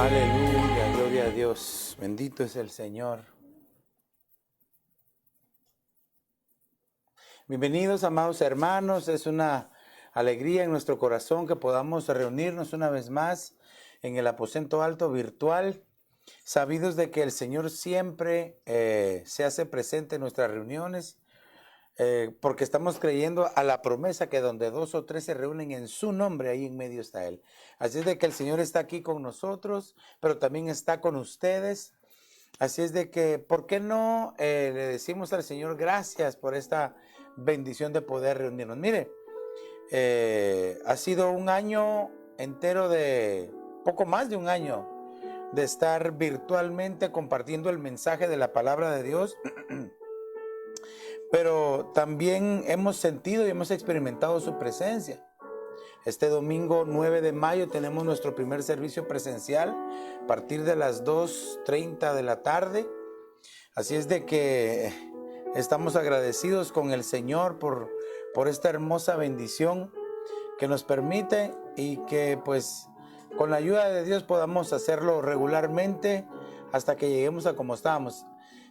Aleluya, gloria a Dios. Bendito es el Señor. Bienvenidos, amados hermanos. Es una alegría en nuestro corazón que podamos reunirnos una vez más en el aposento alto virtual, sabidos de que el Señor siempre se hace presente en nuestras reuniones, porque estamos creyendo a la promesa que donde 2 o 3 se reúnen en su nombre, ahí en medio está Él. Así es de que el Señor está aquí con nosotros, pero también está con ustedes. Así es de que, ¿por qué no le decimos al Señor gracias por esta bendición de poder reunirnos? Mire, ha sido un año entero poco más de un año, de estar virtualmente compartiendo el mensaje de la palabra de Dios. Pero también hemos sentido y hemos experimentado su presencia. Este domingo 9 de mayo tenemos nuestro primer servicio presencial a partir de las 2:30 de la tarde. Así es de que estamos agradecidos con el Señor por esta hermosa bendición que nos permite y que pues con la ayuda de Dios podamos hacerlo regularmente hasta que lleguemos a como estábamos.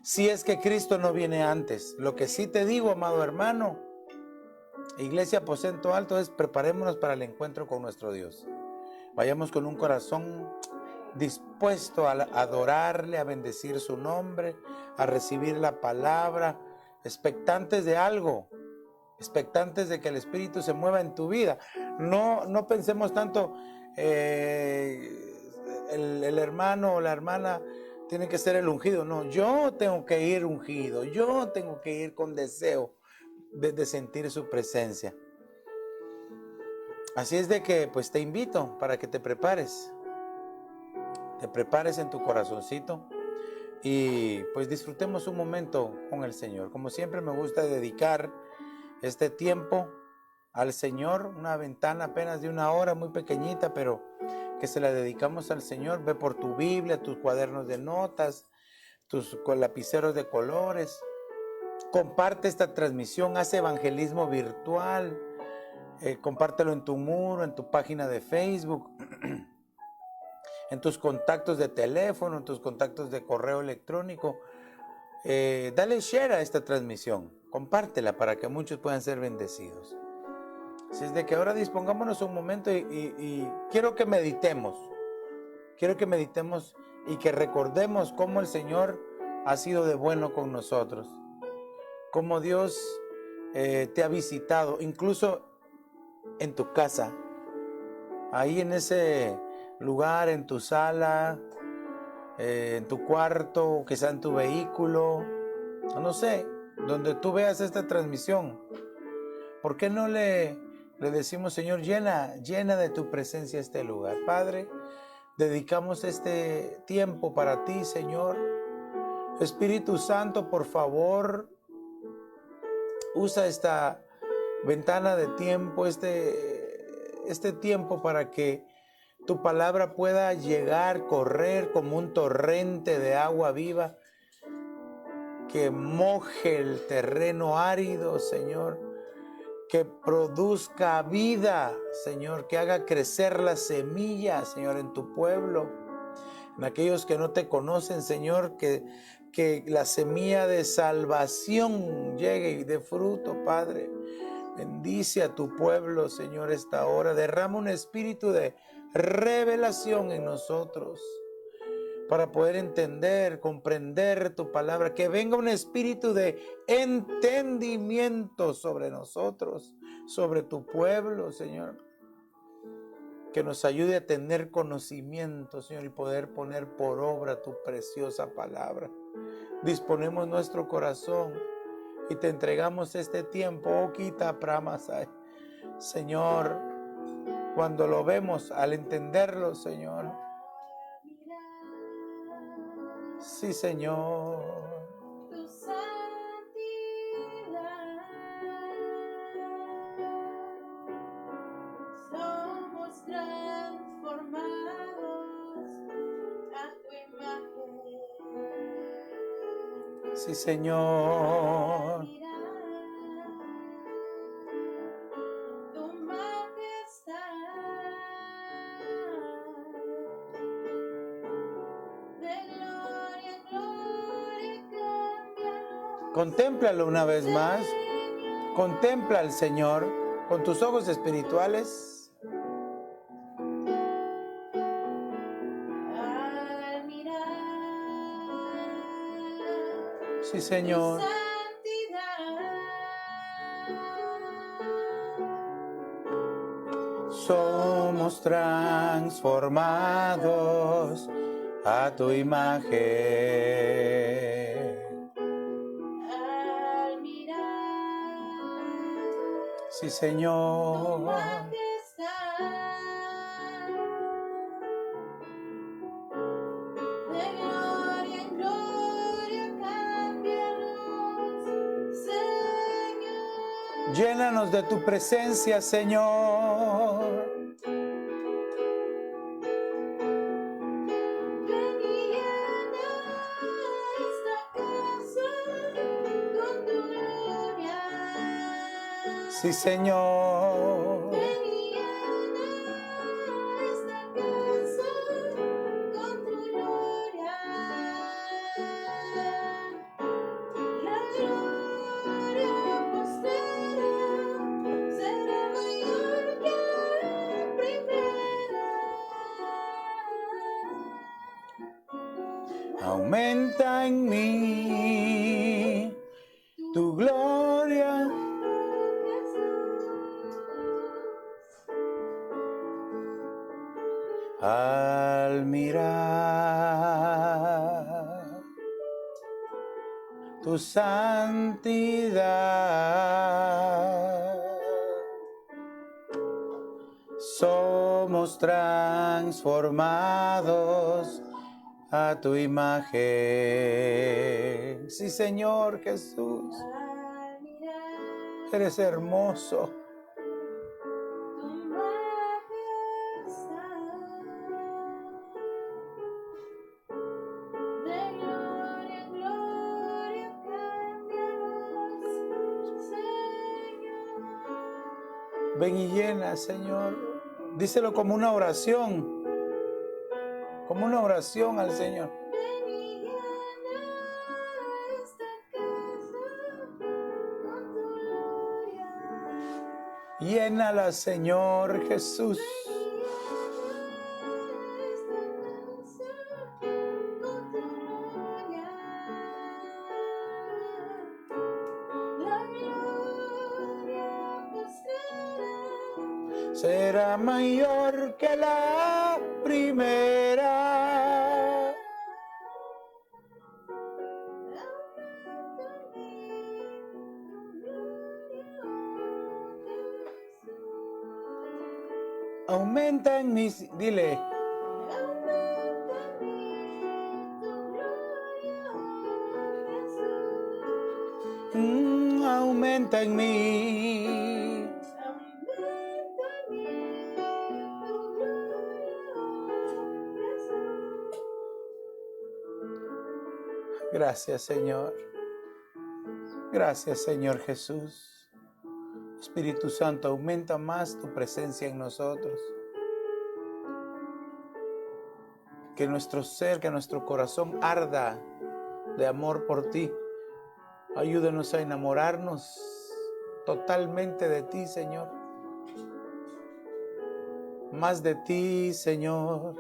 Si es que Cristo no viene antes. Lo que sí te digo, amado hermano, Iglesia Aposento Alto, es preparémonos para el encuentro con nuestro Dios. Vayamos con un corazón dispuesto a adorarle, a bendecir su nombre, a recibir la palabra, expectantes de algo, expectantes de que el Espíritu se mueva en tu vida. No pensemos tanto, el hermano o la hermana tiene que ser el ungido. No, yo tengo que ir ungido, yo tengo que ir con deseo de sentir su presencia. Así es de que pues te invito para que te prepares en tu corazoncito y pues disfrutemos un momento con el Señor. Como siempre me gusta dedicar este tiempo al Señor, una ventana apenas de 1 hora, muy pequeñita, pero que se la dedicamos al Señor. Ve por tu Biblia, tus cuadernos de notas, tus lapiceros de colores. Comparte esta transmisión, haz evangelismo virtual, compártelo en tu muro, en tu página de Facebook, en tus contactos de teléfono, en tus contactos de correo electrónico. Dale share a esta transmisión, compártela para que muchos puedan ser bendecidos. Así es de que ahora dispongámonos un momento y quiero que meditemos y que recordemos cómo el Señor ha sido de bueno con nosotros, cómo Dios te ha visitado, incluso en tu casa, ahí en ese lugar, en tu sala, en tu cuarto, quizá en tu vehículo, no sé, donde tú veas esta transmisión. ¿Por qué no le decimos, Señor, llena de tu presencia este lugar? Padre, dedicamos este tiempo para ti, Señor. Espíritu Santo, por favor, usa esta ventana de tiempo, este tiempo para que tu palabra pueda llegar, correr como un torrente de agua viva que moje el terreno árido, Señor, que produzca vida, Señor, que haga crecer la semilla, Señor, en tu pueblo, en aquellos que no te conocen, Señor, que la semilla de salvación llegue y dé fruto, Padre. Bendice a tu pueblo, Señor, esta hora. Derrama un espíritu de revelación en nosotros para poder entender, comprender tu palabra. Que venga un espíritu de entendimiento sobre nosotros, sobre tu pueblo, Señor. Que nos ayude a tener conocimiento, Señor, y poder poner por obra tu preciosa palabra. Disponemos nuestro corazón y te entregamos este tiempo, oh Kita Pramasai. Señor, cuando lo vemos, al entenderlo, Señor. Sí, Señor. Tu santidad, somos transformados a tu imagen. Sí, Señor. Tu majestad, Contémplalo una vez más. Contempla al Señor con tus ojos espirituales. Al mirar Sí, Señor. tu santidad, Somos transformados a tu imagen. al mirar Sí, tu Señor. majestad, de gloria en gloria cámbianos, Señor. Llénanos de tu presencia, Señor. Ven y llena esta casa con tu gloria. Sí, Señor. Ven y llena esta casa con tu gloria. La gloria postrera será mayor que la primera. Aumenta en mí tu gloria. Al mirar tu santidad, somos transformados a tu imagen. Sí, Señor Jesús, Al mirar eres hermoso. tu majestad, de gloria en gloria cámbianos, Señor. Ven y llena, Señor. Díselo como una oración. Como una oración al Señor. Ven y llena esta casa con tu gloria. Llénala, Señor Jesús. Será mayor que la primera. Aumenta en mí, dile. Aumenta en mí. Gracias, Señor. Gracias, Señor Jesús. Espíritu Santo, aumenta más tu presencia en nosotros. Que nuestro ser, que nuestro corazón arda de amor por ti. Ayúdanos a enamorarnos totalmente de ti, Señor. Más de ti, Señor.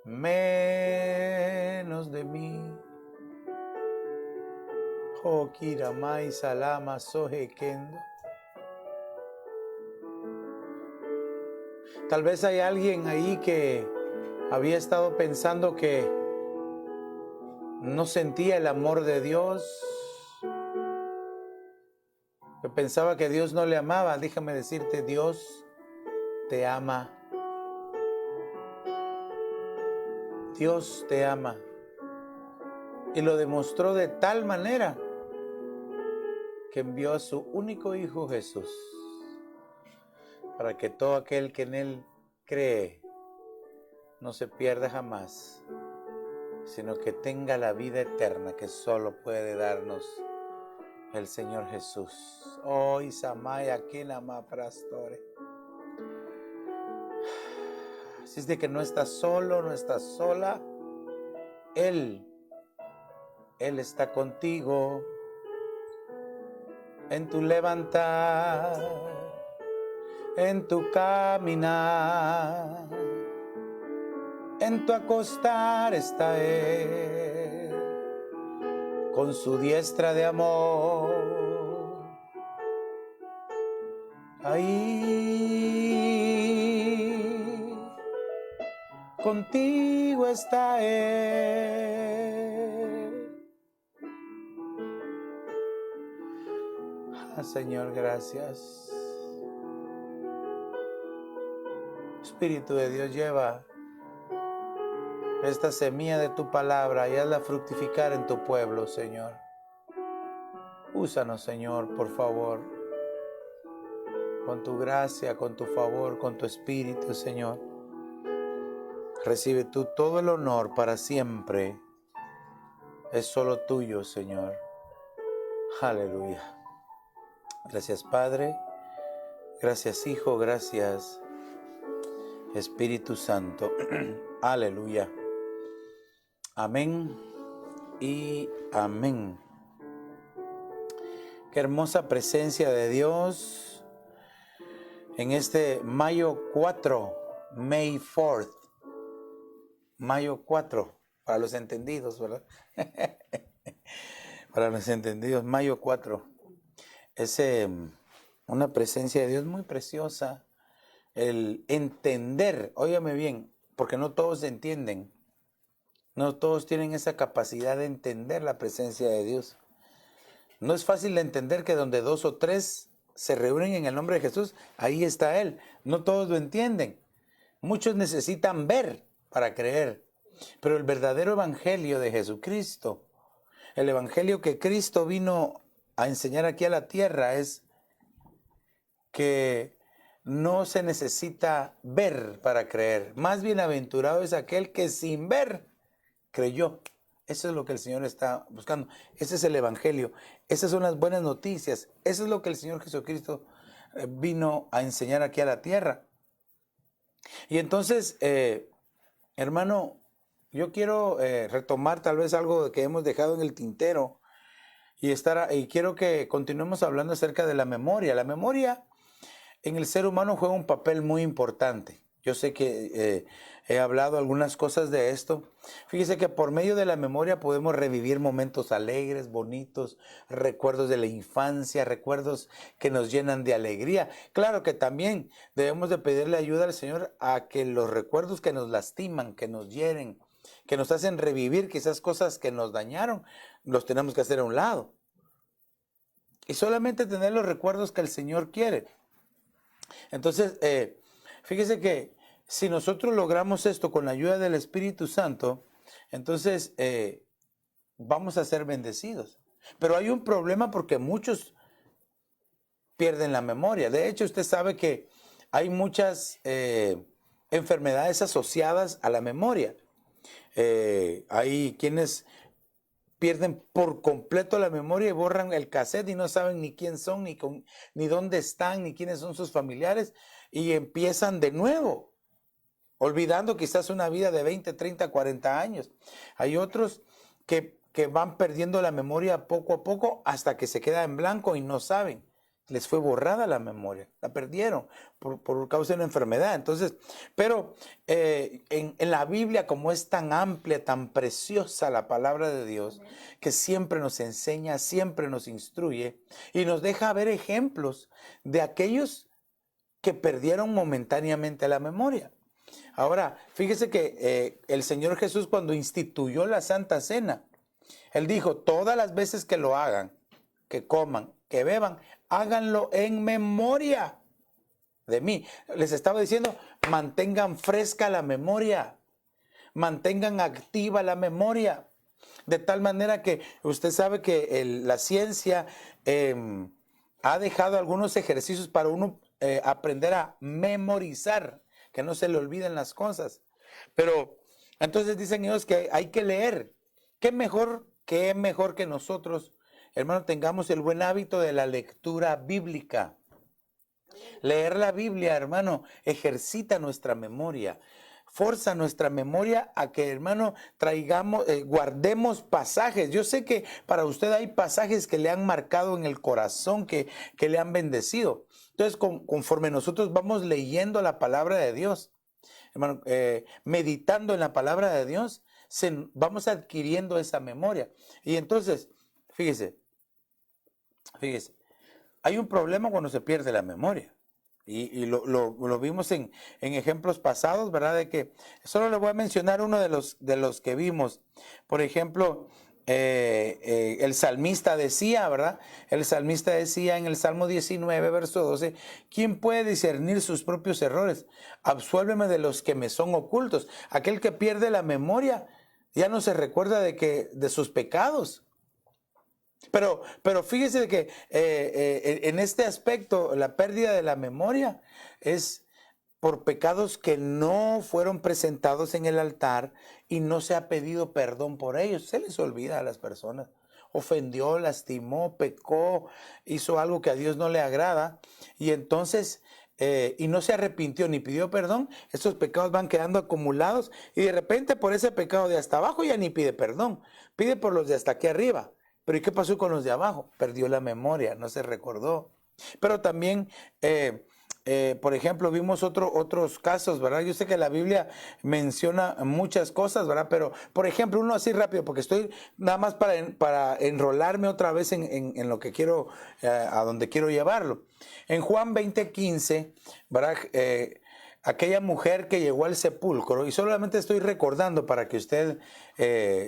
Menos de mí. Oh, Kiramai Salama Soje Kendo. Tal vez hay alguien ahí que había estado pensando que no sentía el amor de Dios, que pensaba que Dios no le amaba. Déjame decirte, Dios te ama. Dios te ama. Y lo demostró de tal manera que envió a su único Hijo Jesús, para que todo aquel que en Él cree no se pierda jamás, sino que tenga la vida eterna que solo puede darnos el Señor Jesús. Oh, Isamaya, Kinama Prastore. Así es de que no estás solo, no estás sola. Él está contigo. en tu levantar, en tu caminar, en tu acostar está Él, con su diestra de amor. Ahí contigo está Él. Ah, Señor, gracias. Espíritu de Dios, lleva esta semilla de tu palabra y hazla fructificar en tu pueblo, Señor. Úsanos, Señor, por favor, con tu gracia, con tu favor, con tu espíritu, Señor. Recibe tú todo el honor para siempre. Es solo tuyo, Señor. Aleluya. Gracias, Padre. Gracias, Hijo. Gracias, Espíritu Santo. Aleluya. Amén y amén. Qué hermosa presencia de Dios en este mayo 4, May 4th. Mayo 4, para los entendidos, ¿verdad? Para los entendidos, mayo 4. Es una presencia de Dios muy preciosa. El entender, óigame bien, porque no todos entienden. No todos tienen esa capacidad de entender la presencia de Dios. No es fácil de entender que donde 2 o 3 se reúnen en el nombre de Jesús, ahí está Él. No todos lo entienden. Muchos necesitan ver para creer. Pero el verdadero evangelio de Jesucristo, el evangelio que Cristo vino a enseñar aquí a la tierra, es que no se necesita ver para creer. Más bienaventurado es aquel que sin ver creyó. Eso es lo que el Señor está buscando. Ese es el evangelio. Esas son las buenas noticias. Eso es lo que el Señor Jesucristo vino a enseñar aquí a la tierra. Y entonces, hermano, yo quiero retomar tal vez algo que hemos dejado en el tintero y quiero que continuemos hablando acerca de la memoria. La memoria en el ser humano juega un papel muy importante. Yo sé que he hablado algunas cosas de esto. Fíjese que por medio de la memoria podemos revivir momentos alegres, bonitos, recuerdos de la infancia, recuerdos que nos llenan de alegría. Claro que también debemos de pedirle ayuda al Señor a que los recuerdos que nos lastiman, que nos hieren, que nos hacen revivir quizás cosas que nos dañaron, los tenemos que hacer a un lado. Y solamente tener los recuerdos que el Señor quiere. Entonces, fíjese que si nosotros logramos esto con la ayuda del Espíritu Santo, entonces vamos a ser bendecidos. Pero hay un problema porque muchos pierden la memoria. De hecho, usted sabe que hay muchas enfermedades asociadas a la memoria. Hay quienes pierden por completo la memoria y borran el cassette y no saben ni quién son, ni dónde están, ni quiénes son sus familiares, y empiezan de nuevo, olvidando quizás una vida de 20, 30, 40 años. Hay otros que van perdiendo la memoria poco a poco hasta que se queda en blanco y no saben. Les fue borrada la memoria, la perdieron por causa de una enfermedad. Entonces, pero en la Biblia, como es tan amplia, tan preciosa la palabra de Dios, que siempre nos enseña, siempre nos instruye y nos deja ver ejemplos de aquellos que perdieron momentáneamente la memoria. Ahora, fíjese que el Señor Jesús, cuando instituyó la Santa Cena, Él dijo, todas las veces que lo hagan, que coman, que beban, háganlo en memoria de mí. Les estaba diciendo, mantengan fresca la memoria, mantengan activa la memoria, de tal manera que usted sabe que la ciencia ha dejado algunos ejercicios para uno aprender a memorizar, que no se le olviden las cosas. Pero entonces dicen ellos que hay que leer. ¿Qué mejor que nosotros, hermano, tengamos el buen hábito de la lectura bíblica? Leer la Biblia, hermano, ejercita nuestra memoria, forza nuestra memoria a que, hermano, guardemos pasajes. Yo sé que para usted hay pasajes que le han marcado en el corazón, que le han bendecido. Entonces, conforme nosotros vamos leyendo la palabra de Dios, hermano, meditando en la palabra de Dios, vamos adquiriendo esa memoria. Y entonces, fíjese, hay un problema cuando se pierde la memoria. Y lo vimos en ejemplos pasados, ¿verdad? De que solo le voy a mencionar uno de los que vimos. Por ejemplo, el salmista decía, ¿verdad? El salmista decía en el Salmo 19, verso 12, ¿quién puede discernir sus propios errores? Absuélveme de los que me son ocultos. Aquel que pierde la memoria ya no se recuerda de sus pecados. Pero fíjese que en este aspecto, la pérdida de la memoria es por pecados que no fueron presentados en el altar y no se ha pedido perdón por ellos. Se les olvida a las personas. Ofendió, lastimó, pecó, hizo algo que a Dios no le agrada y entonces y no se arrepintió ni pidió perdón. Estos pecados van quedando acumulados y de repente por ese pecado de hasta abajo ya ni pide perdón. Pide por los de hasta aquí arriba. Pero ¿y qué pasó con los de abajo? Perdió la memoria, no se recordó. Pero también, por ejemplo, vimos otros casos, ¿verdad? Yo sé que la Biblia menciona muchas cosas, ¿verdad? Pero, por ejemplo, uno así rápido, porque estoy nada más para enrolarme otra vez en lo que quiero, a donde quiero llevarlo. En Juan 20:15, ¿verdad? Aquella mujer que llegó al sepulcro, y solamente estoy recordando para que usted,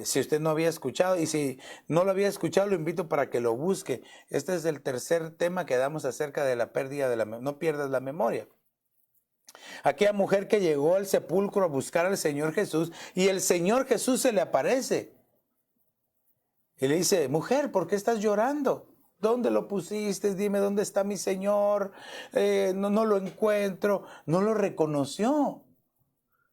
si usted no había escuchado, y si no lo había escuchado, lo invito para que lo busque. Este es el tercer tema que damos acerca de la pérdida de la memoria. No pierdas la memoria. Aquella mujer que llegó al sepulcro a buscar al Señor Jesús, y el Señor Jesús se le aparece. Y le dice, mujer, ¿por qué estás llorando? ¿Dónde lo pusiste? Dime, ¿dónde está mi Señor? No lo encuentro. No lo reconoció.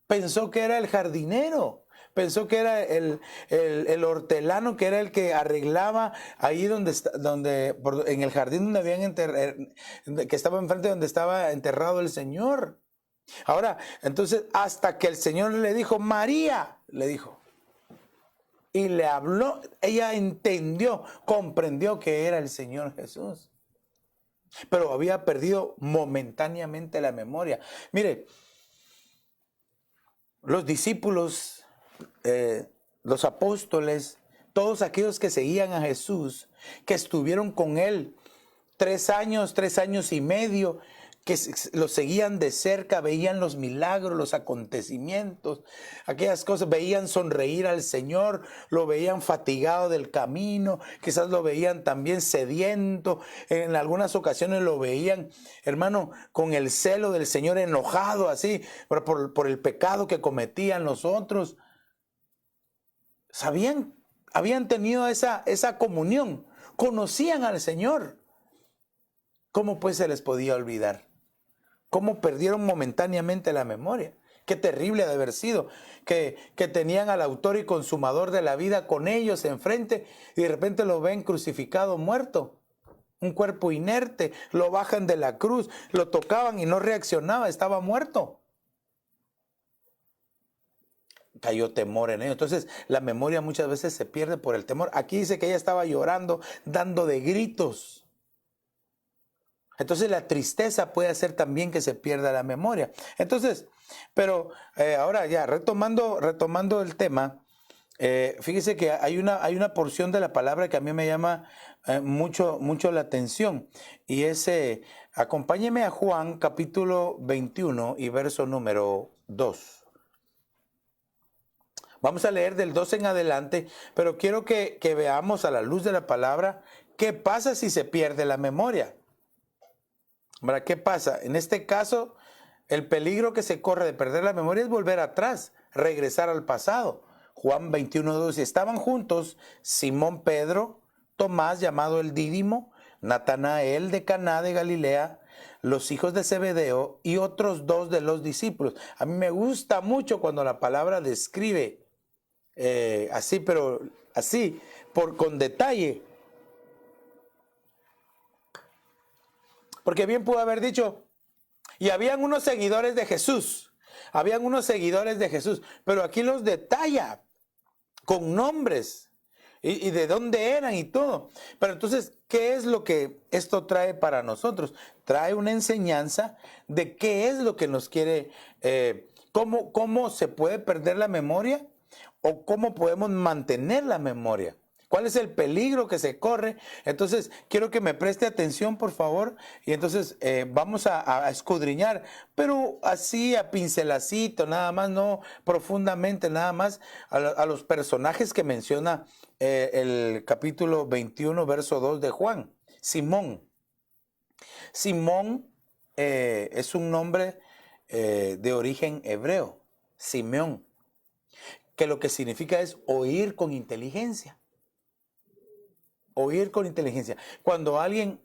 Pensó que era el jardinero. Pensó que era el hortelano, que era el que arreglaba ahí en el jardín donde habían que estaba enfrente donde estaba enterrado el Señor. Ahora, entonces, hasta que el Señor le dijo, María, le dijo. Y le habló, ella entendió, comprendió que era el Señor Jesús. Pero había perdido momentáneamente la memoria. Mire, los discípulos, los apóstoles, todos aquellos que seguían a Jesús, que estuvieron con él 3 años y medio, que lo seguían de cerca, veían los milagros, los acontecimientos, aquellas cosas, veían sonreír al Señor, lo veían fatigado del camino, quizás lo veían también sediento, en algunas ocasiones lo veían, hermano, con el celo del Señor enojado así, por el pecado que cometían los otros. Sabían, habían tenido esa comunión, conocían al Señor. ¿Cómo pues se les podía olvidar? ¿Cómo perdieron momentáneamente la memoria? Qué terrible ha de haber sido que tenían al autor y consumador de la vida con ellos enfrente y de repente lo ven crucificado, muerto. Un cuerpo inerte, lo bajan de la cruz, lo tocaban y no reaccionaba, estaba muerto. Cayó temor en ellos. Entonces la memoria muchas veces se pierde por el temor. Aquí dice que ella estaba llorando, dando de gritos. Entonces la tristeza puede hacer también que se pierda la memoria. Entonces, pero ahora ya retomando el tema, fíjese que hay una porción de la palabra que a mí me llama mucho la atención y es, acompáñeme a Juan capítulo 21 y verso número 2. Vamos a leer del 2 en adelante, pero quiero que veamos a la luz de la palabra qué pasa si se pierde la memoria. ¿Verdad? ¿Qué pasa? En este caso, el peligro que se corre de perder la memoria es volver atrás, regresar al pasado. Juan 21:2, estaban juntos Simón Pedro, Tomás llamado el Dídimo, Natanael de Caná de Galilea, los hijos de Zebedeo y otros 2 de los discípulos. A mí me gusta mucho cuando la palabra describe así, pero así, con detalle. Porque bien pudo haber dicho, y habían unos seguidores de Jesús Habían unos seguidores de Jesús, pero aquí los detalla con nombres y de dónde eran y todo. Pero entonces, ¿qué es lo que esto trae para nosotros? Trae una enseñanza de qué es lo que nos quiere, cómo se puede perder la memoria o cómo podemos mantener la memoria. ¿Cuál es el peligro que se corre? Entonces, quiero que me preste atención, por favor. Y entonces vamos a escudriñar, pero así a pincelacito, nada más, no profundamente, nada más a los personajes que menciona el capítulo 21, verso 2 de Juan. Simón. Simón es un nombre de origen hebreo, Simeón, que lo que significa es oír con inteligencia. Oír con inteligencia. Cuando alguien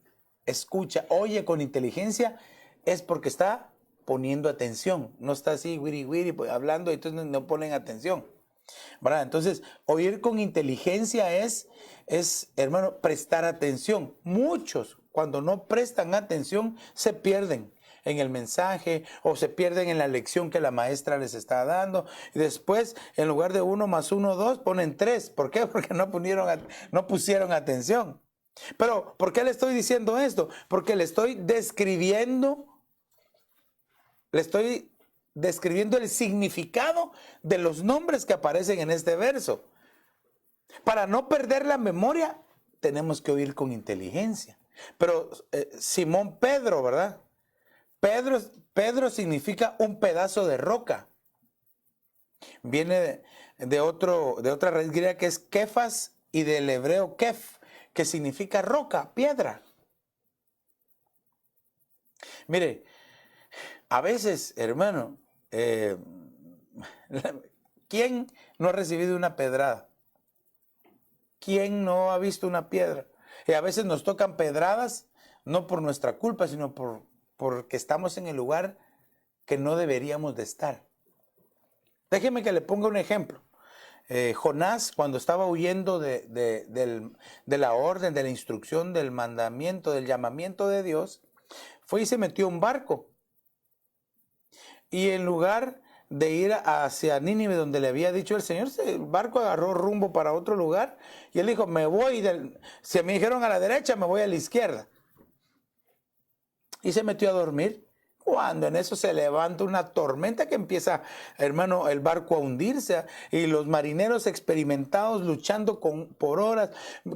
escucha, oye con inteligencia, es porque está poniendo atención. No está así, wiri, wiri, hablando y entonces no ponen atención. ¿Verdad? Entonces, oír con inteligencia es, hermano, prestar atención. Muchos, cuando no prestan atención, se pierden en el mensaje o se pierden en la lección que la maestra les está dando. Y después, en lugar de 1 más 1, 2, ponen 3. ¿Por qué? Porque no pusieron atención. Pero, ¿por qué le estoy diciendo esto? Porque le estoy describiendo el significado de los nombres que aparecen en este verso. Para no perder la memoria, tenemos que oír con inteligencia. Pero Simón Pedro, ¿verdad? Pedro significa un pedazo de roca. Viene de otra raíz griega que es Kefas y del hebreo Kef, que significa roca, piedra. Mire, a veces, hermano, ¿quién no ha recibido una pedrada? ¿Quién no ha visto una piedra? Y a veces nos tocan pedradas, no por nuestra culpa, sino porque estamos en el lugar que no deberíamos de estar. Déjeme que le ponga un ejemplo. Jonás, cuando estaba huyendo de la orden, de la instrucción, del mandamiento, del llamamiento de Dios, fue y se metió a un barco. Y en lugar de ir hacia Nínive, donde le había dicho el Señor, el barco agarró rumbo para otro lugar. Y él dijo, si me dijeron a la derecha, me voy a la izquierda. Y se metió a dormir. Cuando en eso se levanta una tormenta que empieza, hermano, el barco a hundirse, y los marineros experimentados luchando por horas,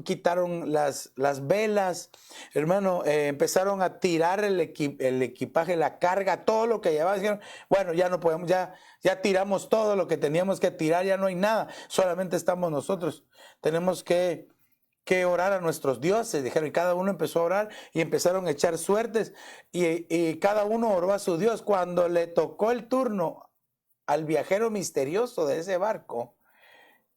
quitaron las velas, hermano, empezaron a tirar el equipaje, la carga, todo lo que llevaban. Dijeron, bueno, ya no podemos, ya tiramos todo lo que teníamos que tirar, ya no hay nada, solamente estamos nosotros. Tenemos que orar a nuestros dioses, dijeron, y cada uno empezó a orar y empezaron a echar suertes y cada uno oró a su Dios. Cuando le tocó el turno al viajero misterioso de ese barco,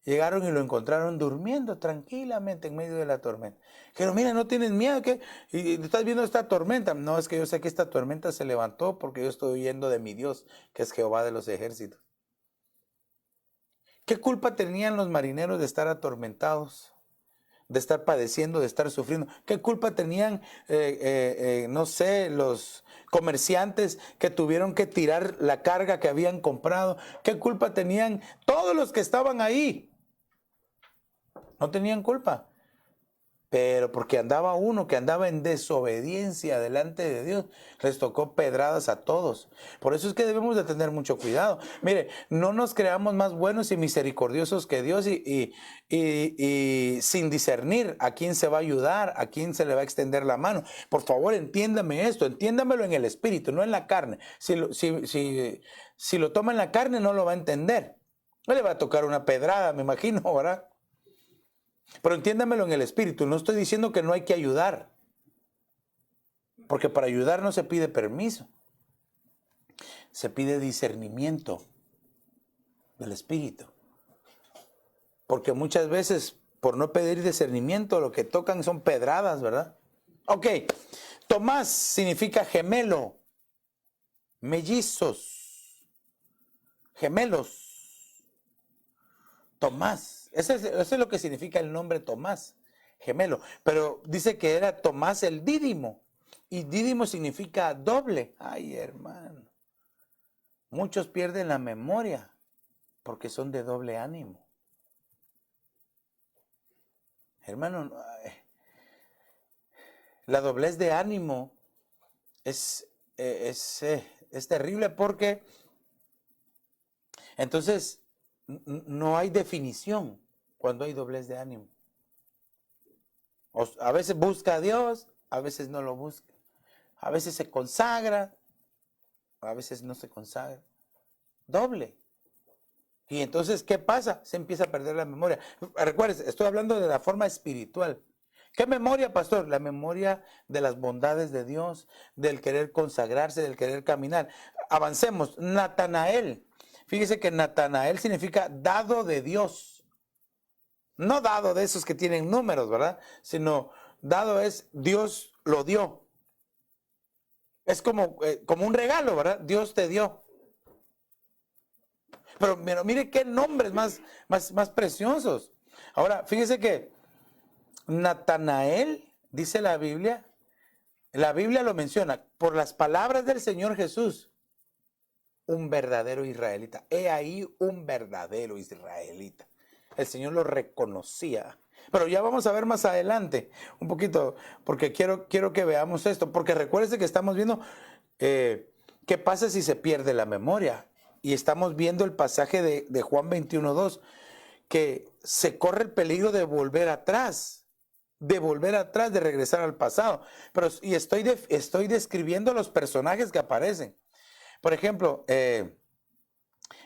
llegaron y lo encontraron durmiendo tranquilamente en medio de la tormenta. Dijeron, mira, ¿no tienes miedo? ¿Qué? ¿Y estás viendo esta tormenta? No, es que yo sé que esta tormenta se levantó porque yo estoy huyendo de mi Dios, que es Jehová de los ejércitos. ¿Qué culpa tenían los marineros de estar atormentados? De estar padeciendo, de estar sufriendo. ¿Qué culpa tenían, no sé, los comerciantes que tuvieron que tirar la carga que habían comprado? ¿Qué culpa tenían todos los que estaban ahí? No tenían culpa. Pero porque andaba uno que andaba en desobediencia delante de Dios, les tocó pedradas a todos. Por eso es que debemos de tener mucho cuidado. Mire, no nos creamos más buenos y misericordiosos que Dios y sin discernir a quién se va a ayudar, a quién se le va a extender la mano. Por favor, entiéndame esto, entiéndamelo en el espíritu, no en la carne. Si lo toma en la carne, no lo va a entender. No le va a tocar una pedrada, me imagino, ¿verdad? Pero entiéndamelo en el espíritu, no estoy diciendo que no hay que ayudar, porque para ayudar no se pide permiso, se pide discernimiento del espíritu, porque muchas veces por no pedir discernimiento lo que tocan son pedradas, ¿verdad? Ok, Tomás significa gemelo, mellizos, gemelos, Tomás. Eso es lo que significa el nombre Tomás, gemelo. Pero dice que era Tomás el dídimo. Y dídimo significa doble. Ay, hermano. Muchos pierden la memoria porque son de doble ánimo. Hermano, la doblez de ánimo es terrible porque entonces no hay definición cuando hay doblez de ánimo. A veces busca a Dios, a veces no lo busca. A veces se consagra, a veces no se consagra. Doble. Y entonces, ¿qué pasa? Se empieza a perder la memoria. Recuerden, estoy hablando de la forma espiritual. ¿Qué memoria, pastor? La memoria de las bondades de Dios, del querer consagrarse, del querer caminar. Avancemos. Natanael. Fíjese que Natanael significa dado de Dios. No dado de esos que tienen números, ¿verdad? Sino dado es Dios lo dio. Es como un regalo, ¿verdad? Dios te dio. Pero mire qué nombres más preciosos. Ahora, fíjese que Natanael, dice la Biblia lo menciona, por las palabras del Señor Jesús, un verdadero israelita. He ahí un verdadero israelita. El Señor lo reconocía. Pero ya vamos a ver más adelante un poquito, porque quiero que veamos esto, porque recuérdense que estamos viendo qué pasa si se pierde la memoria. Y estamos viendo el pasaje de Juan 21:2, que se corre el peligro de volver atrás, de regresar al pasado. Y estoy describiendo los personajes que aparecen. Por ejemplo,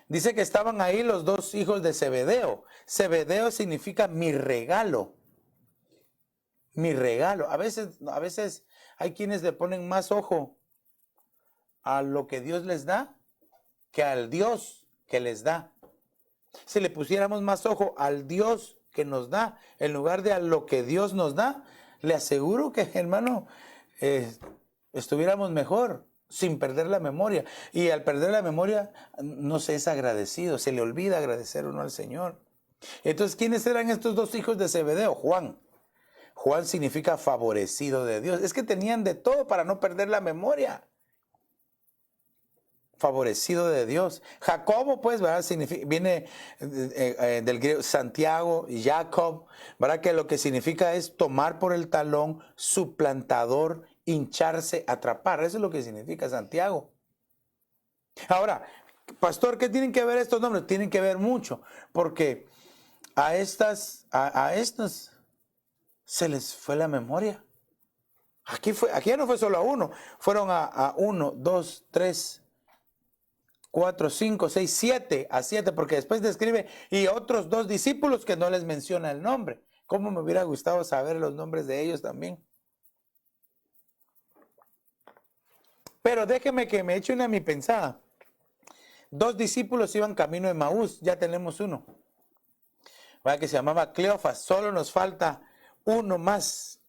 dice que estaban ahí los dos hijos de Zebedeo. Zebedeo significa mi regalo. Mi regalo. A veces hay quienes le ponen más ojo a lo que Dios les da que al Dios que les da. Si le pusiéramos más ojo al Dios que nos da en lugar de a lo que Dios nos da, le aseguro que, hermano, estuviéramos mejor, sin perder la memoria. Y al perder la memoria no se es agradecido, se le olvida agradecer uno al Señor. Entonces, ¿quiénes eran estos dos hijos de Zebedeo? Juan. Juan significa favorecido de Dios. Es que tenían de todo para no perder la memoria. Favorecido de Dios. Jacobo, pues, ¿verdad? Viene del griego Santiago y Jacob, ¿verdad? Que lo que significa es tomar por el talón, suplantador, hincharse, atrapar. Eso es lo que significa Santiago. Ahora, pastor, ¿qué tienen que ver estos nombres? Tienen que ver mucho, porque a estos se les fue la memoria. Aquí ya no fue solo a uno, fueron a 1, 2, 3, 4, 5, 6, 7, a 7, porque después describe y otros dos discípulos que no les menciona el nombre. ¿Cómo me hubiera gustado saber los nombres de ellos también? Pero déjeme que me eche una mi pensada. 2 discípulos iban camino de Maús, ya tenemos uno. ¿Verdad? Que se llamaba Cleofas, solo nos falta uno más.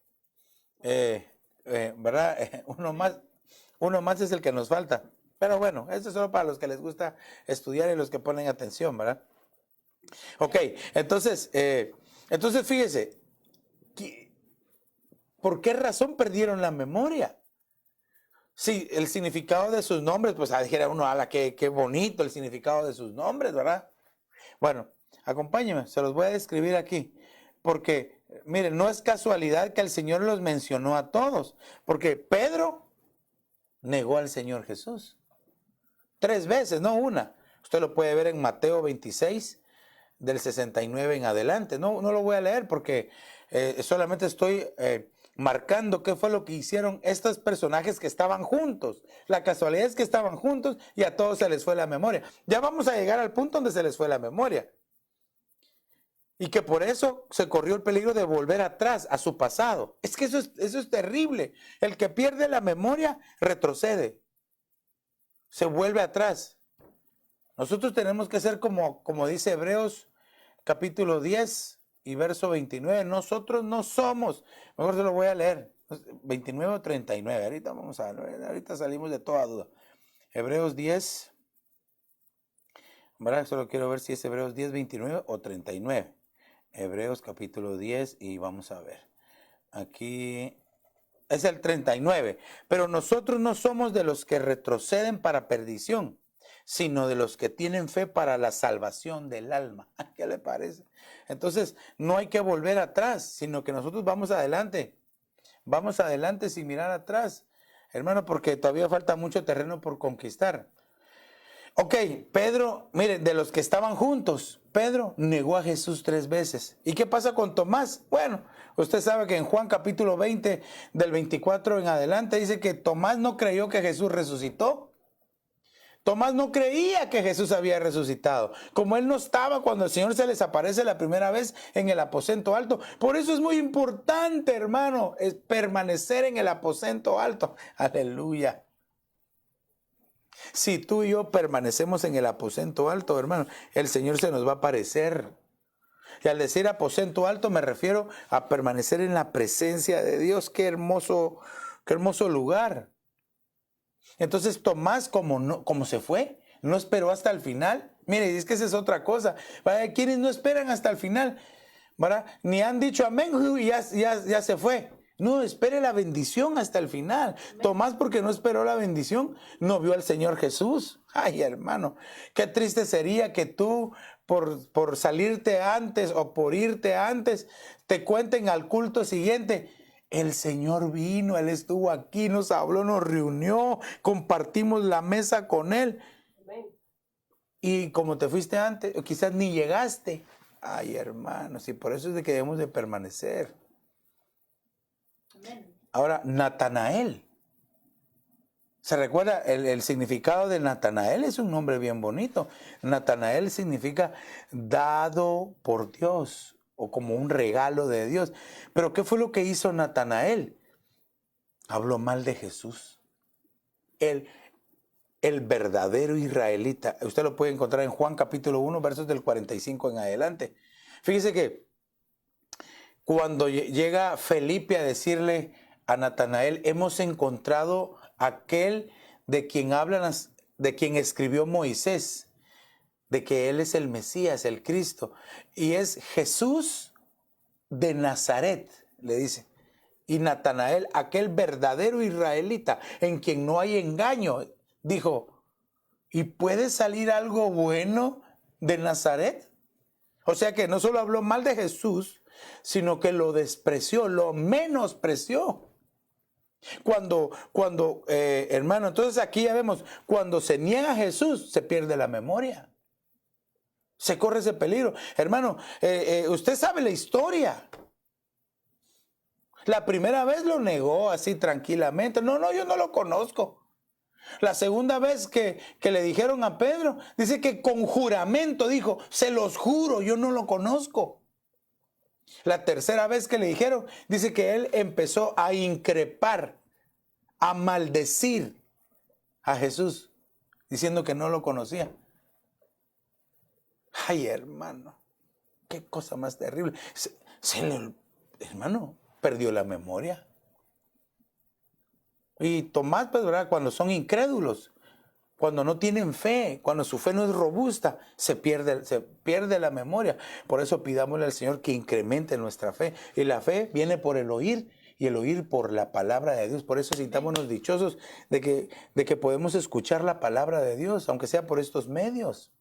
¿Verdad? Uno más es el que nos falta. Pero bueno, esto es solo para los que les gusta estudiar y los que ponen atención, ¿verdad? Ok, entonces fíjese, ¿por qué razón perdieron la memoria? Sí, el significado de sus nombres, pues dijera uno, ala, qué bonito el significado de sus nombres, ¿verdad? Bueno, acompáñenme, se los voy a describir aquí, porque, miren, no es casualidad que el Señor los mencionó a todos, porque Pedro negó al Señor Jesús 3 veces, no una. Usted lo puede ver en Mateo 26, del 69 en adelante. No lo voy a leer porque solamente estoy marcando qué fue lo que hicieron estos personajes que estaban juntos. La casualidad es que estaban juntos y a todos se les fue la memoria. Ya vamos a llegar al punto donde se les fue la memoria. Y que por eso se corrió el peligro de volver atrás a su pasado. Es que eso es terrible. El que pierde la memoria retrocede. Se vuelve atrás. Nosotros tenemos que ser como dice Hebreos capítulo 10 y verso 29. Nosotros no somos, mejor se lo voy a leer, 29 o 39. Ahorita vamos a ver, ahorita salimos de toda duda. Hebreos 10, ¿verdad? Solo quiero ver si es Hebreos 10, 29 o 39. Hebreos capítulo 10 y vamos a ver. Aquí es el 39. Pero nosotros no somos de los que retroceden para perdición, sino de los que tienen fe para la salvación del alma. ¿Qué le parece? Entonces, no hay que volver atrás, sino que nosotros vamos adelante. Vamos adelante sin mirar atrás, hermano, porque todavía falta mucho terreno por conquistar. Ok, Pedro, miren, de los que estaban juntos, Pedro negó a Jesús 3 veces. ¿Y qué pasa con Tomás? Bueno, usted sabe que en Juan capítulo 20, del 24 en adelante, dice que Tomás no creyó que Jesús resucitó. Tomás no creía que Jesús había resucitado, como él no estaba cuando el Señor se les aparece la primera vez en el aposento alto. Por eso es muy importante, hermano, es permanecer en el aposento alto. Aleluya. Si tú y yo permanecemos en el aposento alto, hermano, el Señor se nos va a aparecer. Y al decir aposento alto me refiero a permanecer en la presencia de Dios. Qué hermoso lugar. Entonces Tomás, como se fue, no esperó hasta el final. Mire, es que esa es otra cosa. Hay quienes no esperan hasta el final, ¿verdad? Ni han dicho amén y ya se fue. No, espere la bendición hasta el final. Tomás, porque no esperó la bendición, no vio al Señor Jesús. Ay, hermano, qué triste sería que tú, por salirte antes o por irte antes, te cuenten al culto siguiente: el Señor vino, Él estuvo aquí, nos habló, nos reunió, compartimos la mesa con Él. Y como te fuiste antes, o quizás ni llegaste. Ay, hermanos, y por eso es de que debemos de permanecer. Ahora, Natanael. ¿Se recuerda? El significado de Natanael es un nombre bien bonito. Natanael significa dado por Dios, o como un regalo de Dios. Pero ¿qué fue lo que hizo Natanael? Habló mal de Jesús. El verdadero israelita. Usted lo puede encontrar en Juan capítulo 1, versos del 45 en adelante. Fíjese que cuando llega Felipe a decirle a Natanael: hemos encontrado aquel de quien hablan, de quien escribió Moisés, de que él es el Mesías, el Cristo, y es Jesús de Nazaret, le dice. Y Natanael, aquel verdadero israelita en quien no hay engaño, dijo: ¿y puede salir algo bueno de Nazaret? O sea que no solo habló mal de Jesús, sino que lo despreció, lo menospreció. Cuando hermano, entonces aquí ya vemos, cuando se niega a Jesús, se pierde la memoria. Se corre ese peligro. Hermano, usted sabe la historia. La primera vez lo negó así tranquilamente. No, yo no lo conozco. La segunda vez que le dijeron a Pedro, dice que con juramento dijo: se los juro, yo no lo conozco. La tercera vez que le dijeron, dice que él empezó a increpar, a maldecir a Jesús, diciendo que no lo conocía. Ay, hermano, qué cosa más terrible. Hermano, perdió la memoria. Y Tomás, pues, ¿verdad? Cuando son incrédulos, cuando no tienen fe, cuando su fe no es robusta, se pierde la memoria. Por eso pidámosle al Señor que incremente nuestra fe. Y la fe viene por el oír, y el oír por la palabra de Dios. Por eso sintámonos dichosos de que podemos escuchar la palabra de Dios, aunque sea por estos medios.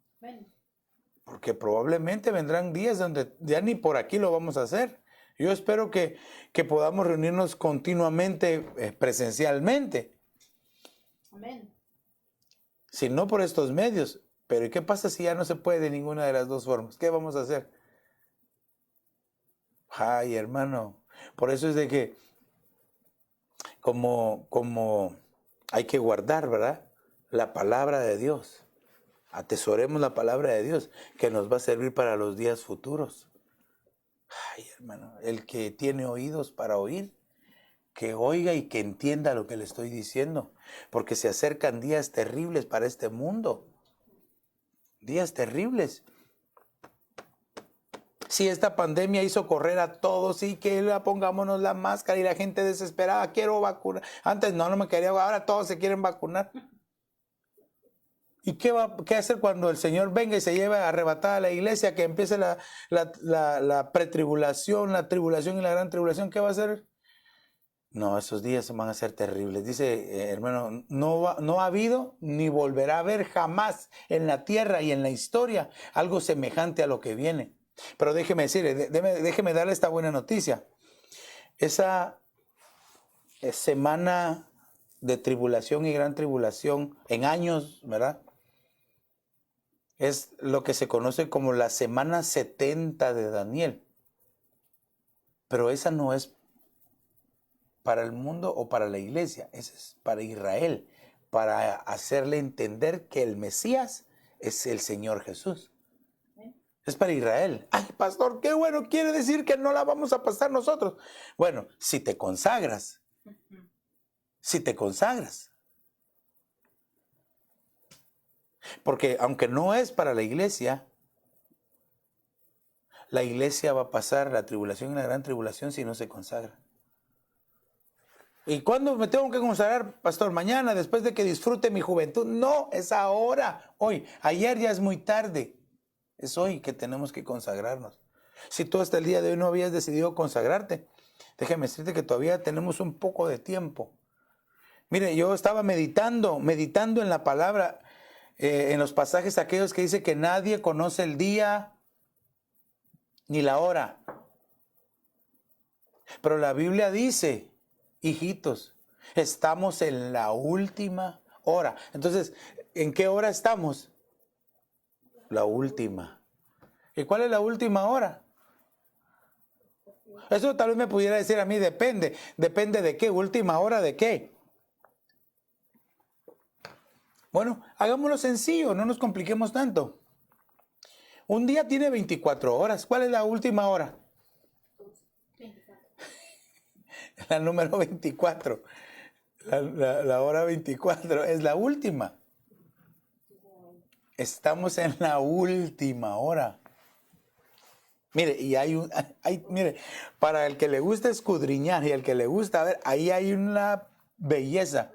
Porque probablemente vendrán días donde ya ni por aquí lo vamos a hacer. Yo espero que podamos reunirnos continuamente, presencialmente. Amén. Si no por estos medios. Pero ¿y qué pasa si ya no se puede de ninguna de las dos formas? ¿Qué vamos a hacer? Ay, hermano. Por eso es de que como hay que guardar, ¿verdad?, la palabra de Dios. Atesoremos la palabra de Dios, que nos va a servir para los días futuros. Ay, hermano, el que tiene oídos para oír, que oiga y que entienda lo que le estoy diciendo, porque se acercan días terribles para este mundo. Días terribles. Si esta pandemia hizo correr a todos, y que pongámonos la máscara, y la gente desesperada: quiero vacunar. Antes no me quería, ahora todos se quieren vacunar. ¿Y qué hacer cuando el Señor venga y se lleve arrebatada a la iglesia, que empiece la pretribulación, la tribulación y la gran tribulación? ¿Qué va a hacer? No, esos días van a ser terribles. Dice, hermano, no ha habido ni volverá a haber jamás en la tierra y en la historia algo semejante a lo que viene. Pero déjeme decirle, déjeme darle esta buena noticia. Esa semana de tribulación y gran tribulación en años, ¿verdad? Es lo que se conoce como la semana 70 de Daniel. Pero esa no es para el mundo o para la iglesia, esa es para Israel, para hacerle entender que el Mesías es el Señor Jesús. Es para Israel. Ay, pastor, qué bueno, quiere decir que no la vamos a pasar nosotros. Bueno, si te consagras. Porque aunque no es para la iglesia va a pasar la tribulación y la gran tribulación si no se consagra. ¿Y cuándo me tengo que consagrar, pastor? Mañana, después de que disfrute mi juventud. No, es ahora, hoy. Ayer ya es muy tarde. Es hoy que tenemos que consagrarnos. Si tú hasta el día de hoy no habías decidido consagrarte, déjame decirte que todavía tenemos un poco de tiempo. Mire, yo estaba meditando en la palabra, en los pasajes aquellos que dice que nadie conoce el día ni la hora. Pero la Biblia dice, hijitos, estamos en la última hora. Entonces, ¿en qué hora estamos? La última. ¿Y cuál es la última hora? Eso tal vez me pudiera decir a mí, depende. ¿Depende de qué? ¿Última hora de qué? Bueno, hagámoslo sencillo, no nos compliquemos tanto. Un día tiene 24 horas. ¿Cuál es la última hora? 24. La número 24. La hora 24 es la última. Estamos en la última hora. Mire, y mire, para el que le gusta escudriñar y el que le gusta ver, ahí hay una belleza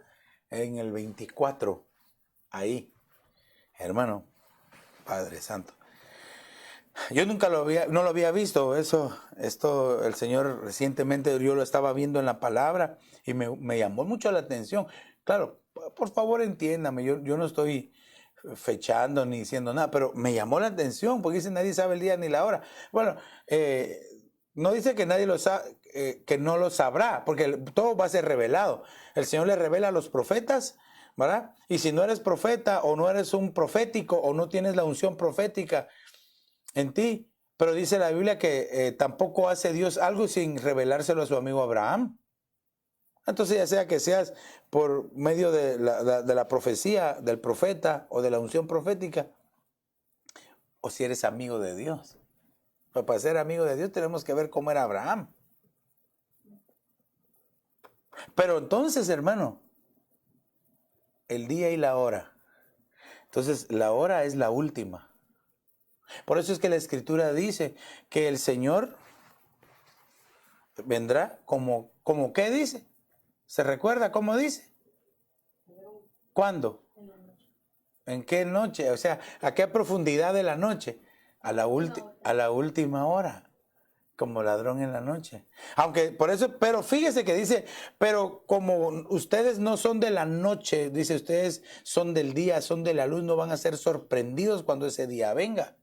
en el 24. Ahí, hermano, Padre Santo. Yo nunca no lo había visto. Esto el Señor recientemente yo lo estaba viendo en la palabra y me llamó mucho la atención. Claro, por favor entiéndame, yo no estoy fechando ni diciendo nada, pero me llamó la atención porque dice nadie sabe el día ni la hora. Bueno, no dice que nadie lo sabe, que no lo sabrá, porque todo va a ser revelado. El Señor le revela a los profetas, ¿verdad? Y si no eres profeta o no eres un profético o no tienes la unción profética en ti, pero dice la Biblia que tampoco hace Dios algo sin revelárselo a su amigo Abraham. Entonces, ya sea que seas por medio de la profecía del profeta o de la unción profética, o si eres amigo de Dios. Pero para ser amigo de Dios tenemos que ver cómo era Abraham. Pero entonces, hermano, el día y la hora. Entonces, la hora es la última. Por eso es que la Escritura dice que el Señor vendrá como ¿qué dice? ¿Se recuerda cómo dice? ¿Cuándo? ¿En qué noche? O sea, ¿a qué profundidad de la noche? A la última hora, como ladrón en la noche. Aunque por eso, pero fíjese que dice, pero como ustedes no son de la noche, dice, ustedes son del día, son de la luz, no van a ser sorprendidos cuando ese día venga.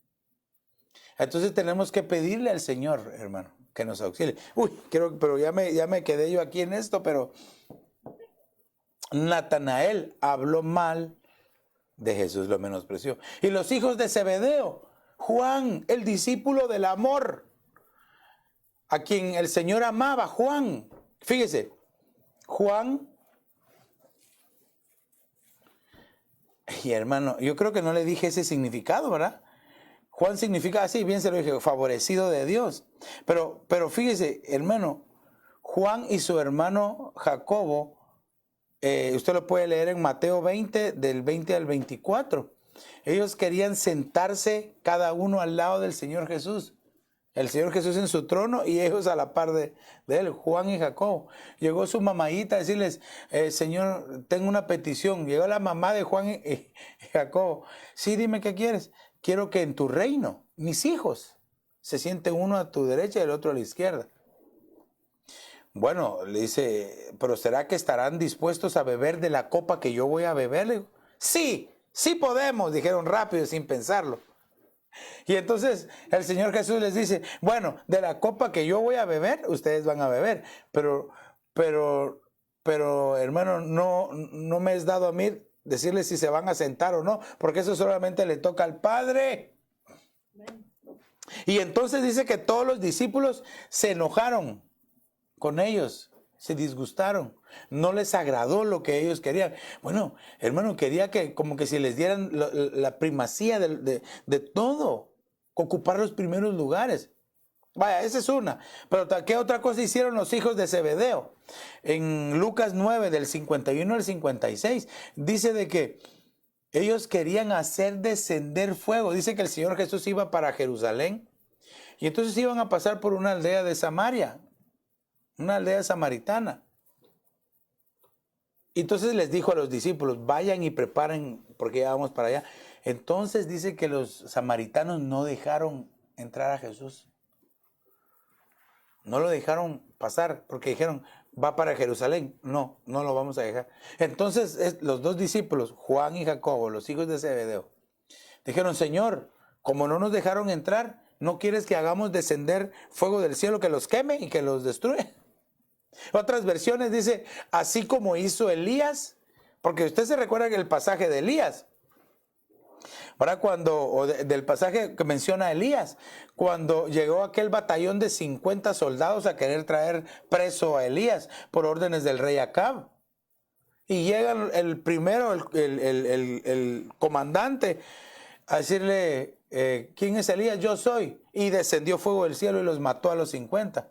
Entonces tenemos que pedirle al Señor, hermano, que nos auxilie. Pero ya me quedé yo aquí en esto, pero Natanael habló mal de Jesús, lo menospreció. Y los hijos de Zebedeo, Juan, el discípulo del amor, a quien el Señor amaba, Juan. Fíjese, Juan, y hermano, yo creo que no le dije ese significado, ¿verdad? Juan significa así, bien se lo dije, favorecido de Dios. Pero fíjese, hermano, Juan y su hermano Jacobo, usted lo puede leer en Mateo 20, del 20 al 24. Ellos querían sentarse cada uno al lado del Señor Jesús. El Señor Jesús en su trono y ellos a la par de él, Juan y Jacobo. Llegó su mamadita a decirles, Señor, tengo una petición. Llegó la mamá de Juan y Jacobo. Sí, dime qué quieres. Quiero que en tu reino, mis hijos, se sienten uno a tu derecha y el otro a la izquierda. Bueno, le dice, pero ¿será que estarán dispuestos a beber de la copa que yo voy a beber? Le digo, sí, sí podemos, dijeron rápido sin pensarlo. Y entonces el Señor Jesús les dice, bueno, de la copa que yo voy a beber, ustedes van a beber, pero, hermano, no me es dado a mí decirles si se van a sentar o no, porque eso solamente le toca al Padre. Y entonces dice que todos los discípulos se enojaron con ellos, se disgustaron, no les agradó lo que ellos querían. Bueno, hermano, quería que como que si les dieran la primacía de todo, ocupar los primeros lugares. Vaya, esa es una. Pero ¿qué otra cosa hicieron los hijos de Zebedeo? En Lucas 9, del 51 al 56, dice de que ellos querían hacer descender fuego. Dice que el Señor Jesús iba para Jerusalén y entonces iban a pasar por una aldea de Samaria, una aldea samaritana. Y entonces les dijo a los discípulos, vayan y preparen porque ya vamos para allá. Entonces dice que los samaritanos no dejaron entrar a Jesús. No lo dejaron pasar porque dijeron, va para Jerusalén. No lo vamos a dejar. Entonces los dos discípulos, Juan y Jacobo, los hijos de Zebedeo, dijeron, Señor, como no nos dejaron entrar, ¿no quieres que hagamos descender fuego del cielo que los queme y que los destruya? Otras versiones dice, así como hizo Elías, porque usted se recuerda que el pasaje de Elías, ahora del pasaje que menciona Elías, cuando llegó aquel batallón de 50 soldados a querer traer preso a Elías por órdenes del rey Acab. Y llega el primero, el comandante, a decirle, ¿quién es Elías? Yo soy. Y descendió fuego del cielo y los mató a los 50.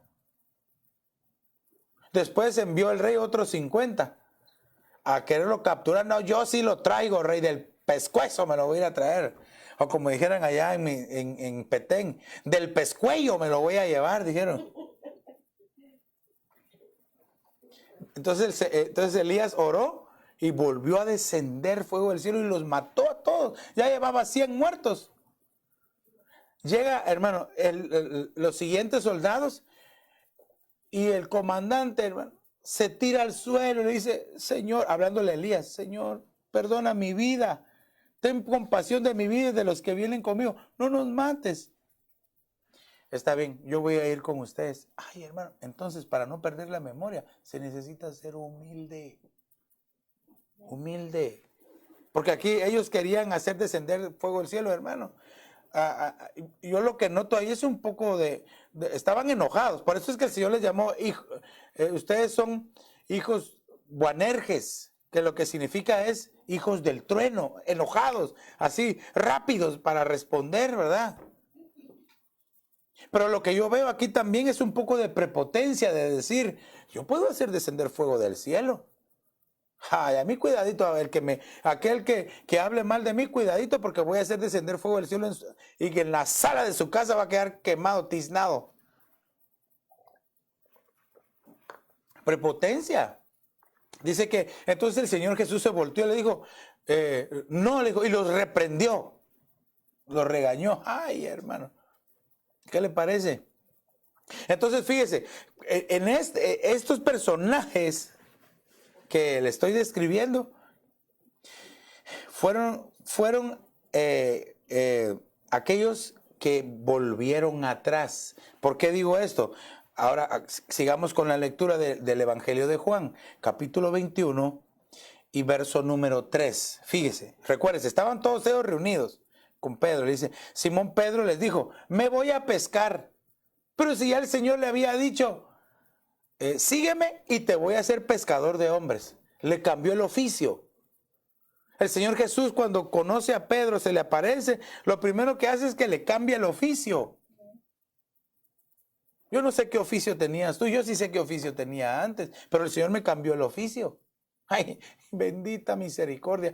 Después envió el rey otros 50 a quererlo capturar. No, yo sí lo traigo, rey, del pescuezo me lo voy a ir a traer. O como dijeran allá en Petén, del pescuello me lo voy a llevar, dijeron. Entonces Elías oró y volvió a descender fuego del cielo y los mató a todos. Ya llevaba 100 muertos. Llega, hermano, los siguientes soldados y el comandante, hermano, se tira al suelo y le dice, Señor, hablándole a Elías, Señor, perdona mi vida, ten compasión de mi vida y de los que vienen conmigo, no nos mates. Está bien, yo voy a ir con ustedes. Ay, hermano, entonces para no perder la memoria se necesita ser humilde. Humilde. Porque aquí ellos querían hacer descender fuego del cielo, hermano. Yo lo que noto ahí es un poco estaban enojados. Por eso es que el Señor les llamó ustedes son hijos Boanerges, que lo que significa es hijos del trueno, enojados, así rápidos para responder, ¿verdad? Pero lo que yo veo aquí también es un poco de prepotencia, de decir, yo puedo hacer descender fuego del cielo. Ay, a mí cuidadito, a ver, aquel que hable mal de mí, cuidadito, porque voy a hacer descender fuego del cielo y que en la sala de su casa va a quedar quemado, tiznado. Prepotencia. Dice que entonces el Señor Jesús se volteó y le dijo, no, le dijo, y los reprendió, los regañó. Ay, hermano, ¿qué le parece? Entonces, fíjese, estos personajes que le estoy describiendo fueron aquellos que volvieron atrás. ¿Por qué digo esto? Ahora sigamos con la lectura del Evangelio de Juan, capítulo 21 y verso número 3. Fíjese, recuérdense, estaban todos ellos reunidos con Pedro. Le dice, Simón Pedro les dijo, me voy a pescar. Pero si ya el Señor le había dicho, sígueme y te voy a hacer pescador de hombres. Le cambió el oficio. El Señor Jesús, cuando conoce a Pedro, se le aparece, lo primero que hace es que le cambia el oficio. Yo no sé qué oficio tenías tú, yo sí sé qué oficio tenía antes, pero el Señor me cambió el oficio. Ay, bendita misericordia.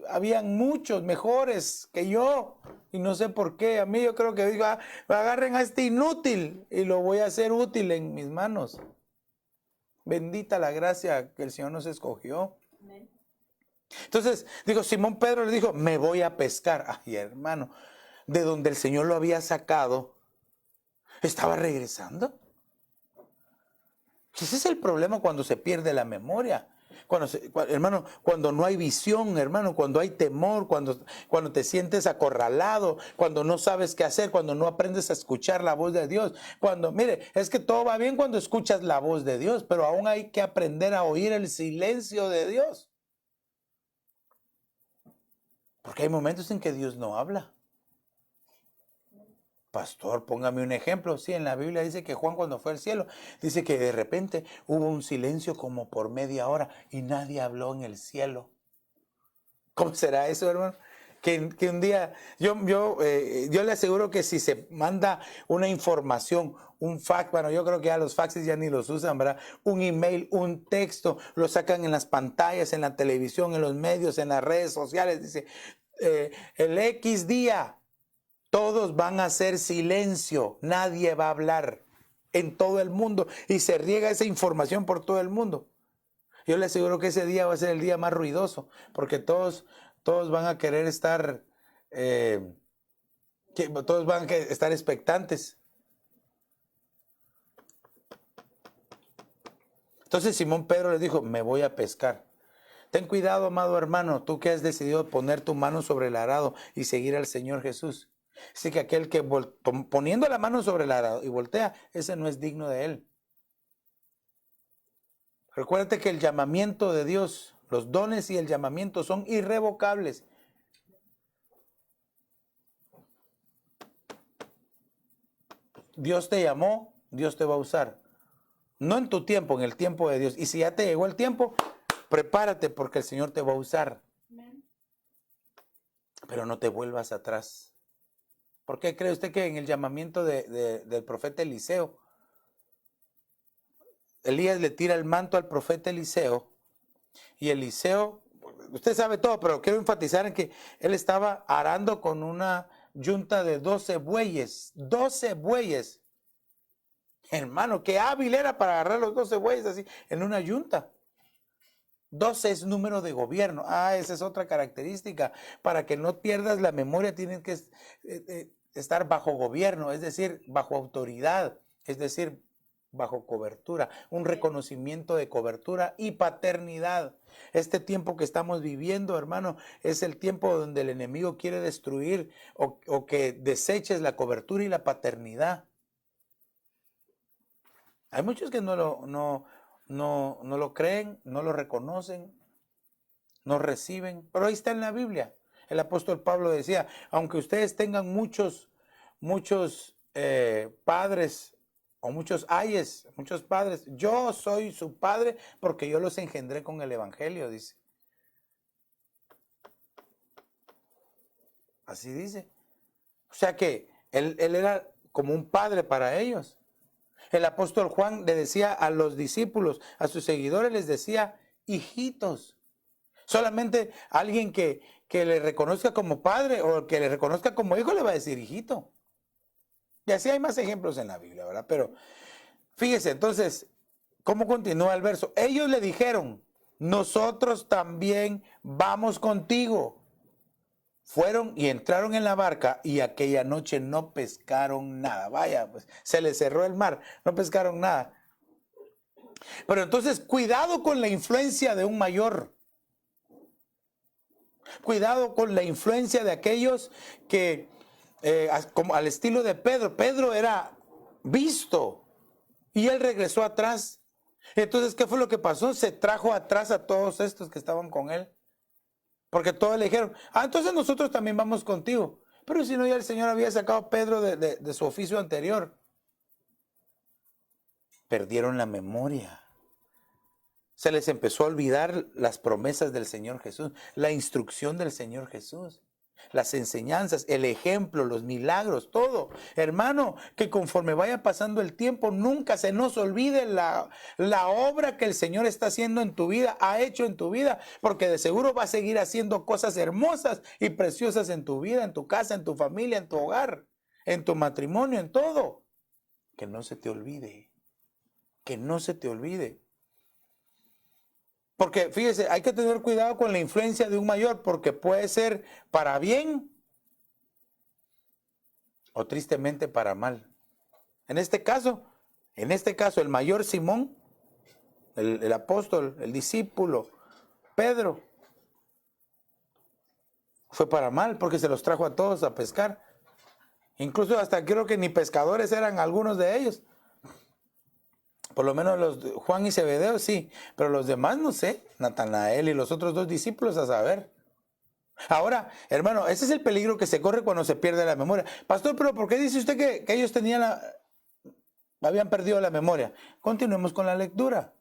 Habían muchos mejores que yo y no sé por qué. A mí yo creo que digo, agarren a este inútil y lo voy a hacer útil en mis manos. Bendita la gracia que el Señor nos escogió. Amén. Entonces, Simón Pedro le dijo, me voy a pescar. Ay, hermano, de donde el Señor lo había sacado, estaba regresando. Ese es el problema cuando se pierde la memoria. Hermano, cuando no hay visión, hermano, cuando hay temor, cuando te sientes acorralado, cuando no sabes qué hacer, cuando no aprendes a escuchar la voz de Dios. Mire, es que todo va bien cuando escuchas la voz de Dios, pero aún hay que aprender a oír el silencio de Dios. Porque hay momentos en que Dios no habla. Pastor, póngame un ejemplo. Sí, en la Biblia dice que Juan cuando fue al cielo, dice que de repente hubo un silencio como por media hora y nadie habló en el cielo. ¿Cómo será eso, hermano? Que un día, yo le aseguro que si se manda una información, un fax, bueno, yo creo que ya los faxes ya ni los usan, ¿verdad? Un email, un texto, lo sacan en las pantallas, en la televisión, en los medios, en las redes sociales, dice, el X día, todos van a hacer silencio, nadie va a hablar en todo el mundo y se riega esa información por todo el mundo. Yo le aseguro que ese día va a ser el día más ruidoso porque todos van a querer estar, todos van a estar expectantes. Entonces Simón Pedro le dijo, me voy a pescar. Ten cuidado, amado hermano, tú que has decidido poner tu mano sobre el arado y seguir al Señor Jesús. Así que aquel que poniendo la mano sobre el arado y voltea, ese no es digno de él. Recuérdate que el llamamiento de Dios, los dones y el llamamiento son irrevocables. Dios te llamó, Dios te va a usar. No en tu tiempo, en el tiempo de Dios. Y si ya te llegó el tiempo, prepárate porque el Señor te va a usar. Pero no te vuelvas atrás. ¿Por qué cree usted que en el llamamiento del profeta Eliseo, Elías le tira el manto al profeta Eliseo y Eliseo, usted sabe todo, pero quiero enfatizar en que él estaba arando con una yunta de 12 bueyes, 12 bueyes. Hermano, qué hábil era para agarrar los 12 bueyes así en una yunta. 12 es número de gobierno. Esa es otra característica. Para que no pierdas la memoria, tienes que estar bajo gobierno, es decir, bajo autoridad, es decir, bajo cobertura, un reconocimiento de cobertura y paternidad. Este tiempo que estamos viviendo, hermano, es el tiempo donde el enemigo quiere destruir o que deseches la cobertura y la paternidad. Hay muchos que no lo creen, no lo reconocen, no reciben, pero ahí está en la Biblia. El apóstol Pablo decía, aunque ustedes tengan muchos padres o muchos ayes, muchos padres, yo soy su padre porque yo los engendré con el evangelio, dice. Así dice. O sea que él era como un padre para ellos. El apóstol Juan le decía a los discípulos, a sus seguidores, les decía, hijitos. Solamente alguien que le reconozca como padre o que le reconozca como hijo le va a decir hijito. Y así hay más ejemplos en la Biblia, ¿verdad? Pero fíjese, entonces, ¿cómo continúa el verso? Ellos le dijeron, nosotros también vamos contigo. Fueron y entraron en la barca y aquella noche no pescaron nada. Vaya, pues se les cerró el mar, no pescaron nada. Pero entonces, cuidado con la influencia de un mayor. Cuidado con la influencia de aquellos que, como al estilo de Pedro. Pedro era visto y él regresó atrás. Entonces, ¿qué fue lo que pasó? Se trajo atrás a todos estos que estaban con él. Porque todos le dijeron, entonces nosotros también vamos contigo. Pero si no, ya el Señor había sacado a Pedro de su oficio anterior. Perdieron la memoria. Se les empezó a olvidar las promesas del Señor Jesús, la instrucción del Señor Jesús, las enseñanzas, el ejemplo, los milagros, todo. Hermano, que conforme vaya pasando el tiempo, nunca se nos olvide la obra que el Señor está haciendo en tu vida, ha hecho en tu vida, porque de seguro va a seguir haciendo cosas hermosas y preciosas en tu vida, en tu casa, en tu familia, en tu hogar, en tu matrimonio, en todo. Que no se te olvide, que no se te olvide. Porque fíjese, hay que tener cuidado con la influencia de un mayor, porque puede ser para bien o tristemente para mal. En este caso, el mayor Simón el apóstol, el discípulo, Pedro. Fue para mal porque se los trajo a todos a pescar. Incluso hasta creo que ni pescadores eran algunos de ellos. Por lo menos los Juan y Zebedeo sí, pero los demás no sé. Natanael y los otros 2 discípulos a saber. Ahora, hermano, ese es el peligro que se corre cuando se pierde la memoria. Pastor, pero ¿por qué dice usted que ellos habían perdido la memoria? Continuemos con la lectura.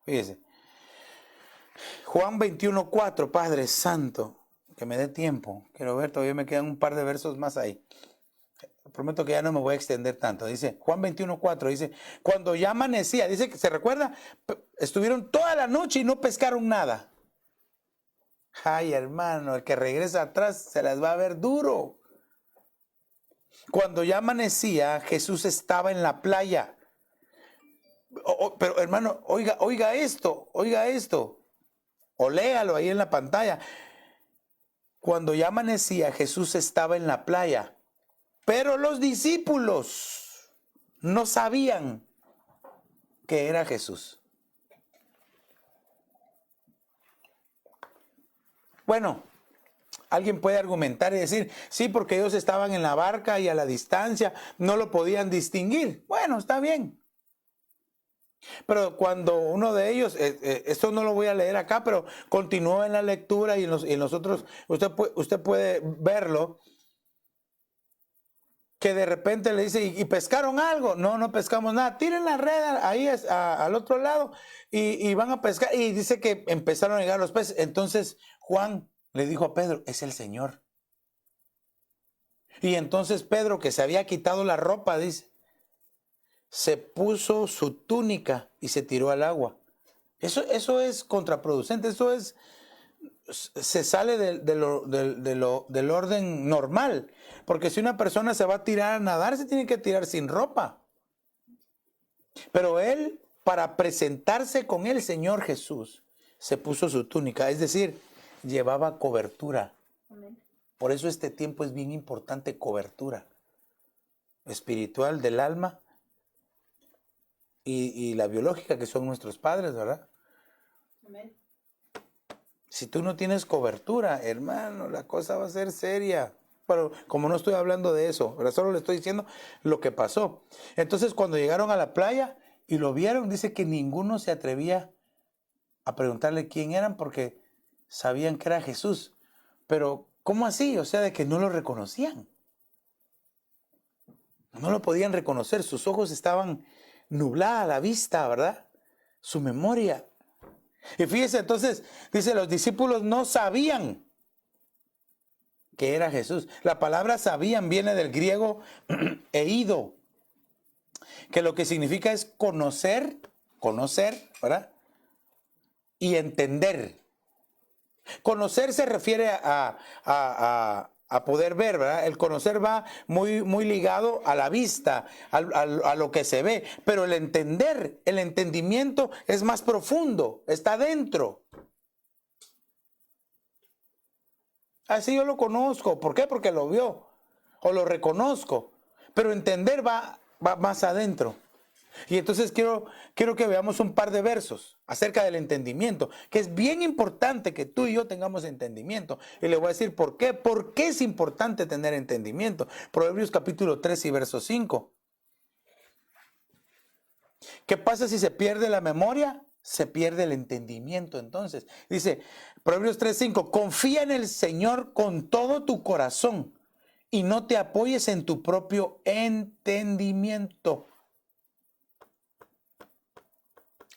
Fíjese. Juan 21:4, Padre Santo, que me dé tiempo. Quiero ver, todavía me quedan un par de versos más ahí. Prometo que ya no me voy a extender tanto. Dice, Juan 21:4, dice, cuando ya amanecía, dice que se recuerda, estuvieron toda la noche y no pescaron nada. Ay, hermano, el que regresa atrás se las va a ver duro. Cuando ya amanecía, Jesús estaba en la playa. Pero hermano, oiga esto, o léalo ahí en la pantalla. Cuando ya amanecía, Jesús estaba en la playa, pero los discípulos no sabían que era Jesús. Bueno, alguien puede argumentar y decir, sí, porque ellos estaban en la barca y a la distancia no lo podían distinguir. Bueno, está bien. Pero cuando uno de ellos, esto no lo voy a leer acá, pero continúa en la lectura y en los otros, usted puede verlo, que de repente le dice, ¿y pescaron algo? No, no pescamos nada. Tiren la red ahí al otro lado y van a pescar. Y dice que empezaron a llegar los peces. Entonces Juan le dijo a Pedro, es el Señor. Y entonces Pedro, que se había quitado la ropa, dice, se puso su túnica y se tiró al agua. Eso es contraproducente, se sale del orden normal. Porque si una persona se va a tirar a nadar, se tiene que tirar sin ropa. Pero él, para presentarse con el Señor Jesús, se puso su túnica, es decir, llevaba cobertura. Amén. Por eso este tiempo es bien importante, cobertura espiritual del alma y la biológica, que son nuestros padres, ¿verdad? Amén. Si tú no tienes cobertura, hermano, la cosa va a ser seria. Pero como no estoy hablando de eso, ¿verdad? Solo le estoy diciendo lo que pasó. Entonces, cuando llegaron a la playa y lo vieron, dice que ninguno se atrevía a preguntarle quién eran porque sabían que era Jesús. Pero, ¿cómo así? O sea, de que no lo reconocían. No lo podían reconocer. Sus ojos estaban nubladas la vista, ¿verdad? Su memoria. Y fíjese, entonces, dice, los discípulos no sabían que era Jesús. La palabra sabían viene del griego eido, que lo que significa es conocer, ¿verdad? Y entender. Conocer se refiere a poder ver, ¿verdad? El conocer va muy ligado a la vista, a lo que se ve, pero el entender, el entendimiento es más profundo, está dentro. Así yo lo conozco. ¿Por qué? Porque lo vio o lo reconozco. Pero entender va más adentro. Y entonces quiero que veamos un par de versos acerca del entendimiento, que es bien importante que tú y yo tengamos entendimiento. Y le voy a decir por qué. ¿Por qué es importante tener entendimiento? Proverbios capítulo 3 y verso 5. ¿Qué pasa si se pierde la memoria? Se pierde el entendimiento. Entonces, dice Proverbios 3:5, confía en el Señor con todo tu corazón y no te apoyes en tu propio entendimiento.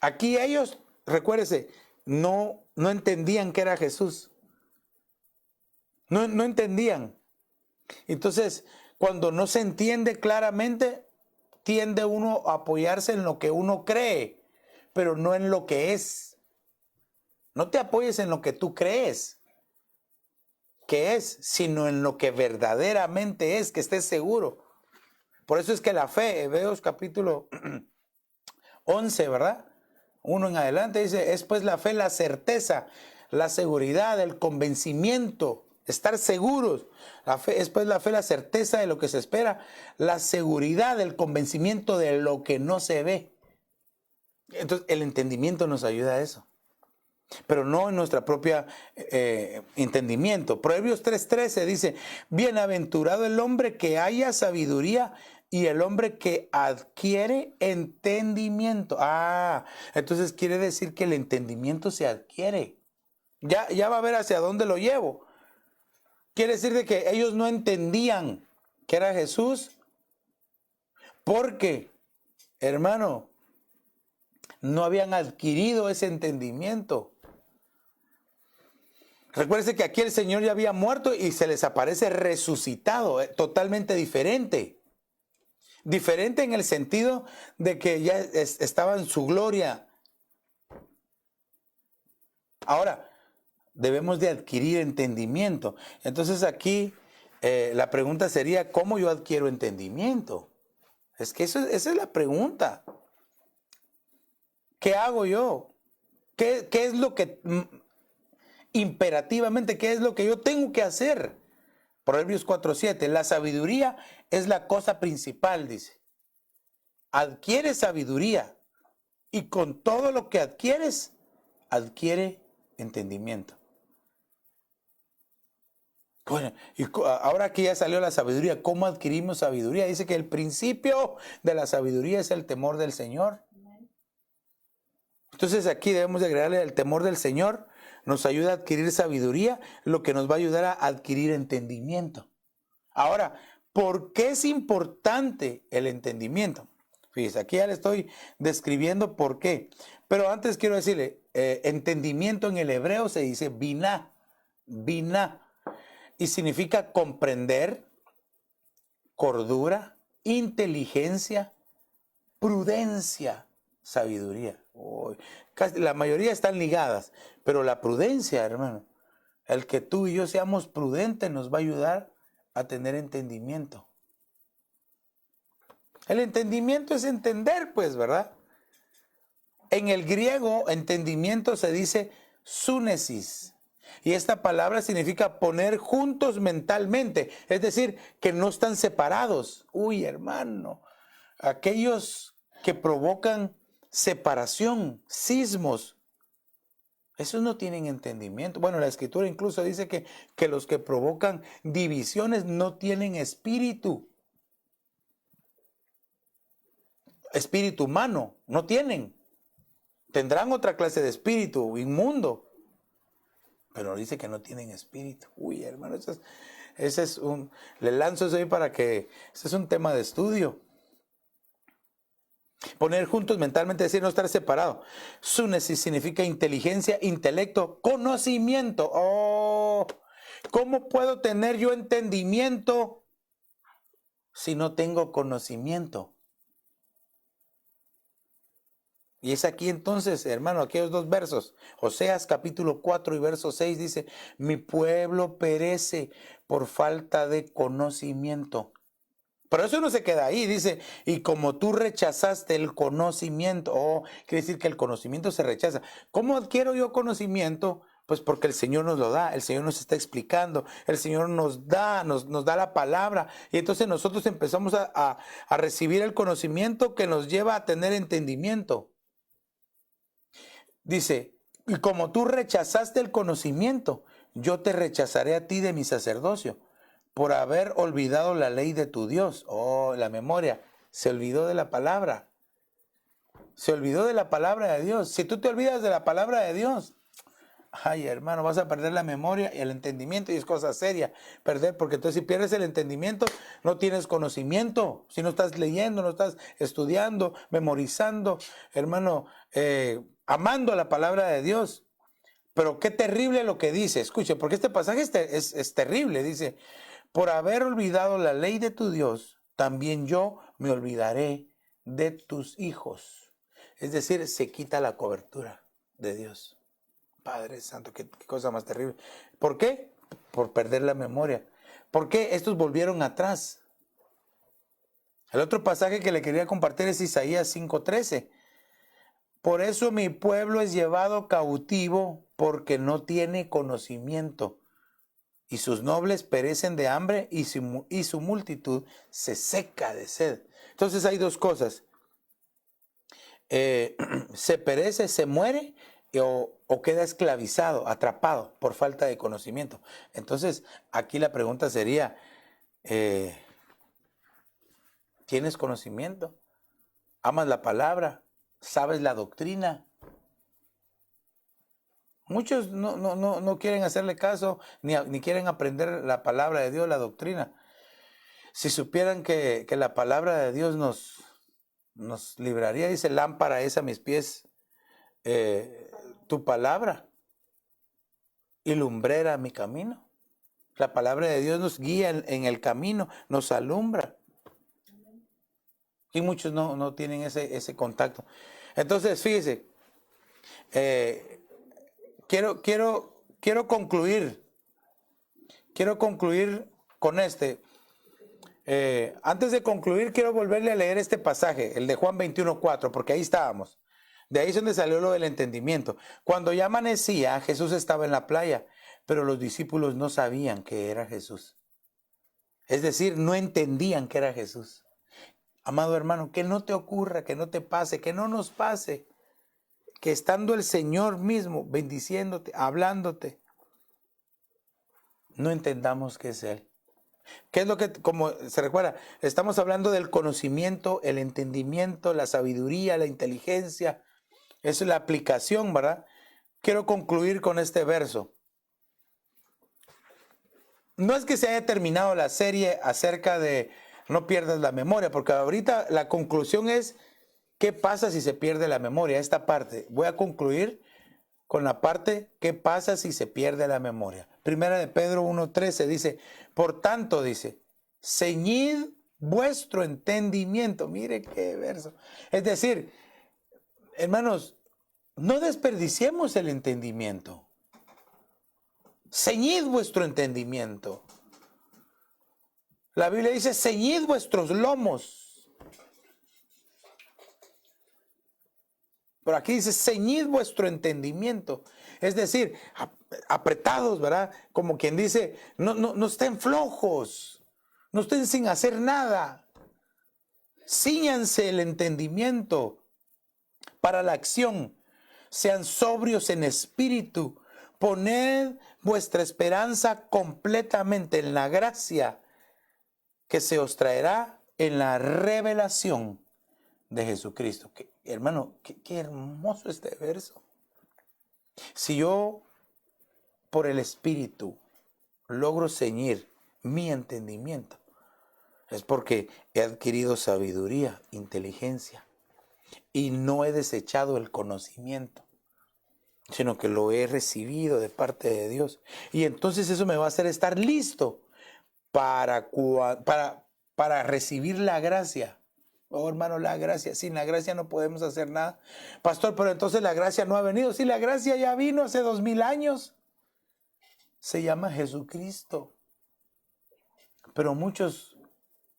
Aquí ellos, recuérdese, no entendían que era Jesús. No entendían. Entonces, cuando no se entiende claramente, tiende uno a apoyarse en lo que uno cree, pero no en lo que es. No te apoyes en lo que tú crees que es, sino en lo que verdaderamente es, que estés seguro. Por eso es que la fe, Hebreos capítulo 11, ¿verdad? 1 en adelante dice, es pues la fe la certeza, la seguridad, el convencimiento, estar seguros. La fe, es pues la fe la certeza de lo que se espera, la seguridad, el convencimiento de lo que no se ve. Entonces, el entendimiento nos ayuda a eso, pero no en nuestra propia entendimiento. Proverbios 3:13 dice, bienaventurado el hombre que haya sabiduría y el hombre que adquiere entendimiento. Entonces quiere decir que el entendimiento se adquiere. Ya va a ver hacia dónde lo llevo. Quiere decir de que ellos no entendían que era Jesús porque, hermano, no habían adquirido ese entendimiento. Recuérdense que aquí el Señor ya había muerto y se les aparece resucitado, totalmente diferente. Diferente en el sentido de que ya estaba en su gloria. Ahora, debemos de adquirir entendimiento. Entonces aquí la pregunta sería, ¿cómo yo adquiero entendimiento? Es que esa es la pregunta. ¿Qué hago yo? ¿Qué es lo que imperativamente, qué es lo que yo tengo que hacer? Proverbios 4:7, la sabiduría es la cosa principal, dice. Adquiere sabiduría y con todo lo que adquieres, adquiere entendimiento. Bueno, y ahora que ya salió la sabiduría, ¿cómo adquirimos sabiduría? Dice que el principio de la sabiduría es el temor del Señor. Entonces aquí debemos de agregarle el temor del Señor, nos ayuda a adquirir sabiduría, lo que nos va a ayudar a adquirir entendimiento. Ahora, ¿por qué es importante el entendimiento? Fíjese, aquí ya le estoy describiendo por qué. Pero antes quiero decirle, entendimiento en el hebreo se dice biná, biná, y significa comprender, cordura, inteligencia, prudencia, sabiduría. La mayoría están ligadas, pero la prudencia, hermano, el que tú y yo seamos prudentes nos va a ayudar a tener entendimiento. El entendimiento es entender, pues, ¿verdad? En el griego, entendimiento se dice súnesis. Y esta palabra significa poner juntos mentalmente. Es decir, que no están separados. Uy, hermano, aquellos que provocan separación, cismos, esos no tienen entendimiento. Bueno, la escritura incluso dice que los que provocan divisiones no tienen espíritu. Espíritu humano, no tienen. Tendrán otra clase de espíritu inmundo, pero dice que no tienen espíritu. Uy, hermano, le lanzo eso ahí para que, ese es un tema de estudio. Poner juntos mentalmente, decir no estar separado. Súnesis significa inteligencia, intelecto, conocimiento. ¿Cómo puedo tener yo entendimiento si no tengo conocimiento? Y es aquí entonces, hermano, aquellos dos versos. Oseas capítulo 4 y verso 6 dice, mi pueblo perece por falta de conocimiento. Pero eso no se queda ahí, dice, y como tú rechazaste el conocimiento, quiere decir que el conocimiento se rechaza. ¿Cómo adquiero yo conocimiento? Pues porque el Señor nos lo da, el Señor nos está explicando, el Señor nos da la palabra, y entonces nosotros empezamos a recibir el conocimiento que nos lleva a tener entendimiento. Dice, y como tú rechazaste el conocimiento, yo te rechazaré a ti de mi sacerdocio, por haber olvidado la ley de tu Dios. La memoria, se olvidó de la palabra. Se olvidó de la palabra de Dios. Si tú te olvidas de la palabra de Dios, ay, hermano, vas a perder la memoria y el entendimiento, y es cosa seria perder, porque entonces si pierdes el entendimiento, no tienes conocimiento. Si no estás leyendo, no estás estudiando, memorizando, hermano, amando la palabra de Dios. Pero qué terrible lo que dice. Escuche, porque este pasaje es terrible. Dice, por haber olvidado la ley de tu Dios, también yo me olvidaré de tus hijos. Es decir, se quita la cobertura de Dios. Padre Santo, qué cosa más terrible. ¿Por qué? Por perder la memoria. ¿Por qué estos volvieron atrás? El otro pasaje que le quería compartir es Isaías 5:13. Por eso mi pueblo es llevado cautivo porque no tiene conocimiento. Y sus nobles perecen de hambre y su multitud se seca de sed. Entonces hay dos cosas. se perece, se muere o queda esclavizado, atrapado por falta de conocimiento. Entonces, aquí la pregunta sería, ¿tienes conocimiento? ¿Amas la palabra? ¿Sabes la doctrina? Muchos no quieren hacerle caso ni quieren aprender la palabra de Dios, la doctrina. Si supieran que la palabra de Dios nos libraría, dice, lámpara es a mis pies tu palabra y lumbrera mi camino. La palabra de Dios nos guía en el camino, nos alumbra. Y muchos no tienen ese contacto. Entonces, fíjese, quiero concluir con antes de concluir, quiero volverle a leer este pasaje, el de Juan 21:4, porque ahí estábamos. De ahí es donde salió lo del entendimiento. Cuando ya amanecía, Jesús estaba en la playa, pero los discípulos no sabían que era Jesús. Es decir, no entendían que era Jesús. Amado hermano, que no te ocurra, que no te pase, que no nos pase, que estando el Señor mismo bendiciéndote, hablándote, no entendamos que es Él. ¿Qué es lo que, como se recuerda? Estamos hablando del conocimiento, el entendimiento, la sabiduría, la inteligencia. Eso es la aplicación, ¿verdad? Quiero concluir con este verso. No es que se haya terminado la serie acerca de no pierdas la memoria, porque ahorita la conclusión es ¿qué pasa si se pierde la memoria? Esta parte. Voy a concluir con la parte ¿qué pasa si se pierde la memoria? Primera de Pedro 1:13 dice, por tanto, dice, ceñid vuestro entendimiento. Mire qué verso. Es decir, hermanos, no desperdiciemos el entendimiento. Ceñid vuestro entendimiento. La Biblia dice, ceñid vuestros lomos. Pero aquí dice, ceñid vuestro entendimiento. Es decir, apretados, ¿verdad? Como quien dice, no estén flojos, no estén sin hacer nada. Cíñanse el entendimiento para la acción. Sean sobrios en espíritu. Poned vuestra esperanza completamente en la gracia que se os traerá en la revelación de Jesucristo. Hermano, qué hermoso este verso. Si yo por el Espíritu logro ceñir mi entendimiento, es porque he adquirido sabiduría, inteligencia, y no he desechado el conocimiento, sino que lo he recibido de parte de Dios. Y entonces eso me va a hacer estar listo para recibir la gracia. Oh, hermano, la gracia. Sin la gracia no podemos hacer nada. Pastor, pero entonces la gracia no ha venido. Sí, la gracia ya vino hace 2000 años. Se llama Jesucristo. Pero muchos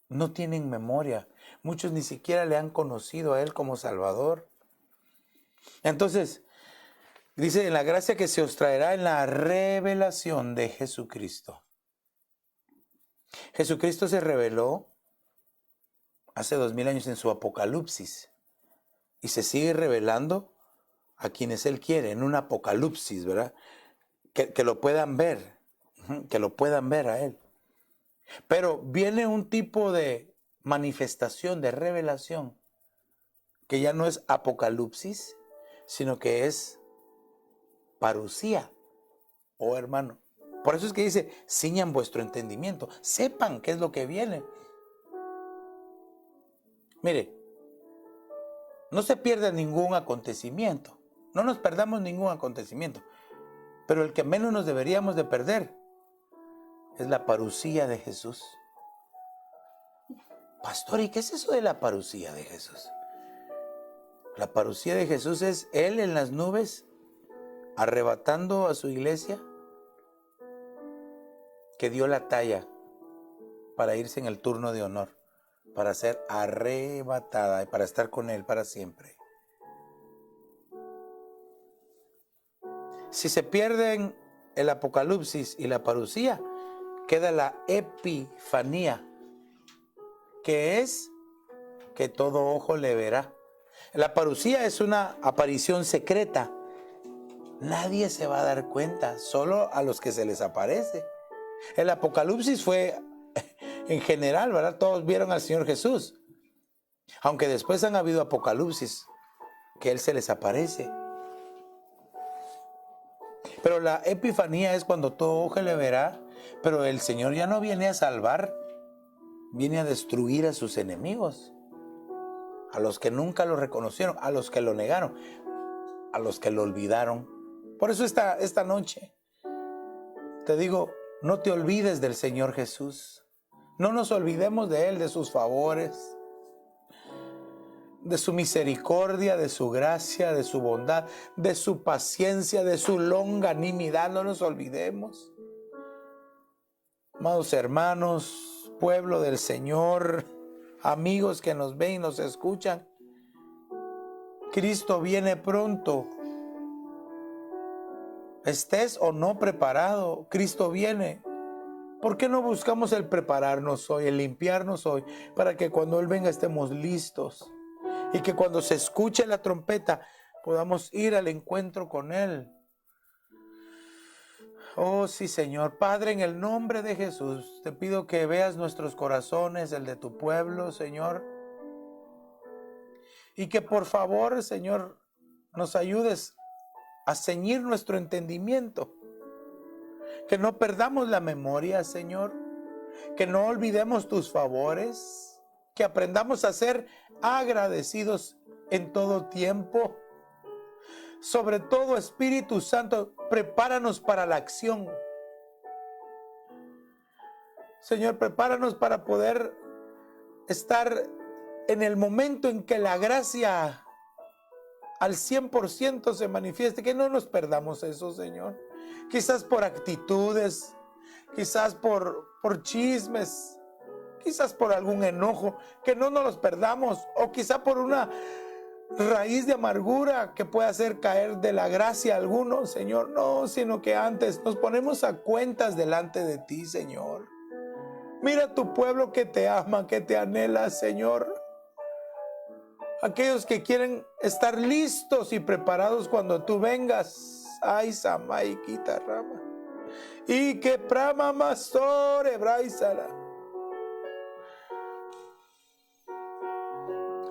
no tienen memoria. Muchos ni siquiera le han conocido a Él como Salvador. Entonces, dice, en la gracia que se os traerá en la revelación de Jesucristo. Jesucristo se reveló hace 2000 años en su Apocalipsis y se sigue revelando a quienes Él quiere en un Apocalipsis, ¿verdad? Que lo puedan ver, que lo puedan ver a Él. Pero viene un tipo de manifestación, de revelación, que ya no es Apocalipsis, sino que es parusía, oh hermano. Por eso es que dice, ciñan vuestro entendimiento, sepan qué es lo que viene. Mire, no se pierda ningún acontecimiento, no nos perdamos ningún acontecimiento, pero el que menos nos deberíamos de perder es la parusía de Jesús. Pastor, ¿y qué es eso de la parusía de Jesús? La parusía de Jesús es Él en las nubes, arrebatando a su iglesia, que dio la talla para irse en el turno de honor, para ser arrebatada y para estar con Él para siempre. Si se pierden el Apocalipsis y la parusía, queda la epifanía, que es que todo ojo le verá. La parucía es una aparición secreta. Nadie se va a dar cuenta, solo a los que se les aparece. El Apocalipsis fue en general, ¿verdad? Todos vieron al Señor Jesús. Aunque después han habido apocalipsis que Él se les aparece. Pero la epifanía es cuando todo ojo le verá, pero el Señor ya no viene a salvar, viene a destruir a sus enemigos, a los que nunca lo reconocieron, a los que lo negaron, a los que lo olvidaron. Por eso esta noche te digo, no te olvides del Señor Jesús. No nos olvidemos de Él, de sus favores, de su misericordia, de su gracia, de su bondad, de su paciencia, de su longanimidad. No nos olvidemos. Amados hermanos, pueblo del Señor, amigos que nos ven y nos escuchan, Cristo viene pronto. Estés o no preparado, Cristo viene. ¿Por qué no buscamos el prepararnos hoy, el limpiarnos hoy, para que cuando Él venga estemos listos? Y que cuando se escuche la trompeta podamos ir al encuentro con Él. Oh sí, Señor. Padre, en el nombre de Jesús, te pido que veas nuestros corazones, el de tu pueblo, Señor. Y que por favor, Señor, nos ayudes a ceñir nuestro entendimiento. Que no perdamos la memoria, Señor. Que no olvidemos tus favores. Que aprendamos a ser agradecidos en todo tiempo. Sobre todo, Espíritu Santo, prepáranos para la acción. Señor, prepáranos para poder estar en el momento en que la gracia al 100% se manifieste. Que no nos perdamos eso, Señor. Quizás por actitudes, quizás por chismes, quizás por algún enojo, que no nos los perdamos, o quizá por una raíz de amargura que puede hacer caer de la gracia a algunos, Señor. No, sino que antes nos ponemos a cuentas delante de ti, Señor. Mira tu pueblo que te ama, que te anhela, Señor. Aquellos que quieren estar listos y preparados cuando tú vengas. Ay, Samay, quita rama. Y que prama mastore, braizala.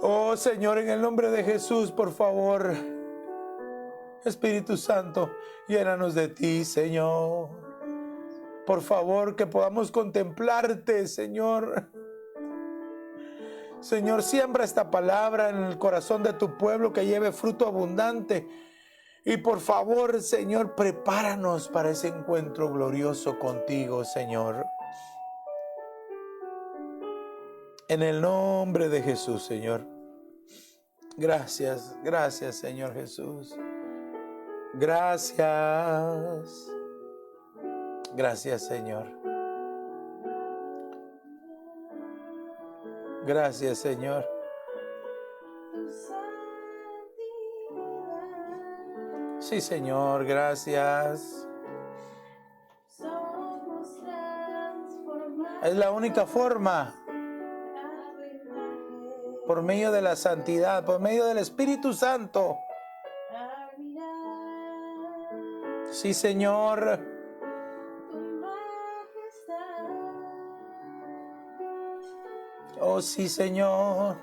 Oh Señor, en el nombre de Jesús, por favor, Espíritu Santo, llénanos de ti, Señor. Por favor, que podamos contemplarte, Señor. Señor, siembra esta palabra en el corazón de tu pueblo, que lleve fruto abundante. Y por favor, Señor, prepáranos para ese encuentro glorioso contigo, Señor. En el nombre de Jesús, Señor. Gracias, gracias, Señor Jesús. Gracias. Gracias, Señor. Gracias, Señor. Sí, Señor, gracias. Es la única forma. Por medio de la santidad, por medio del Espíritu Santo. Sí, Señor. Oh, sí, Señor.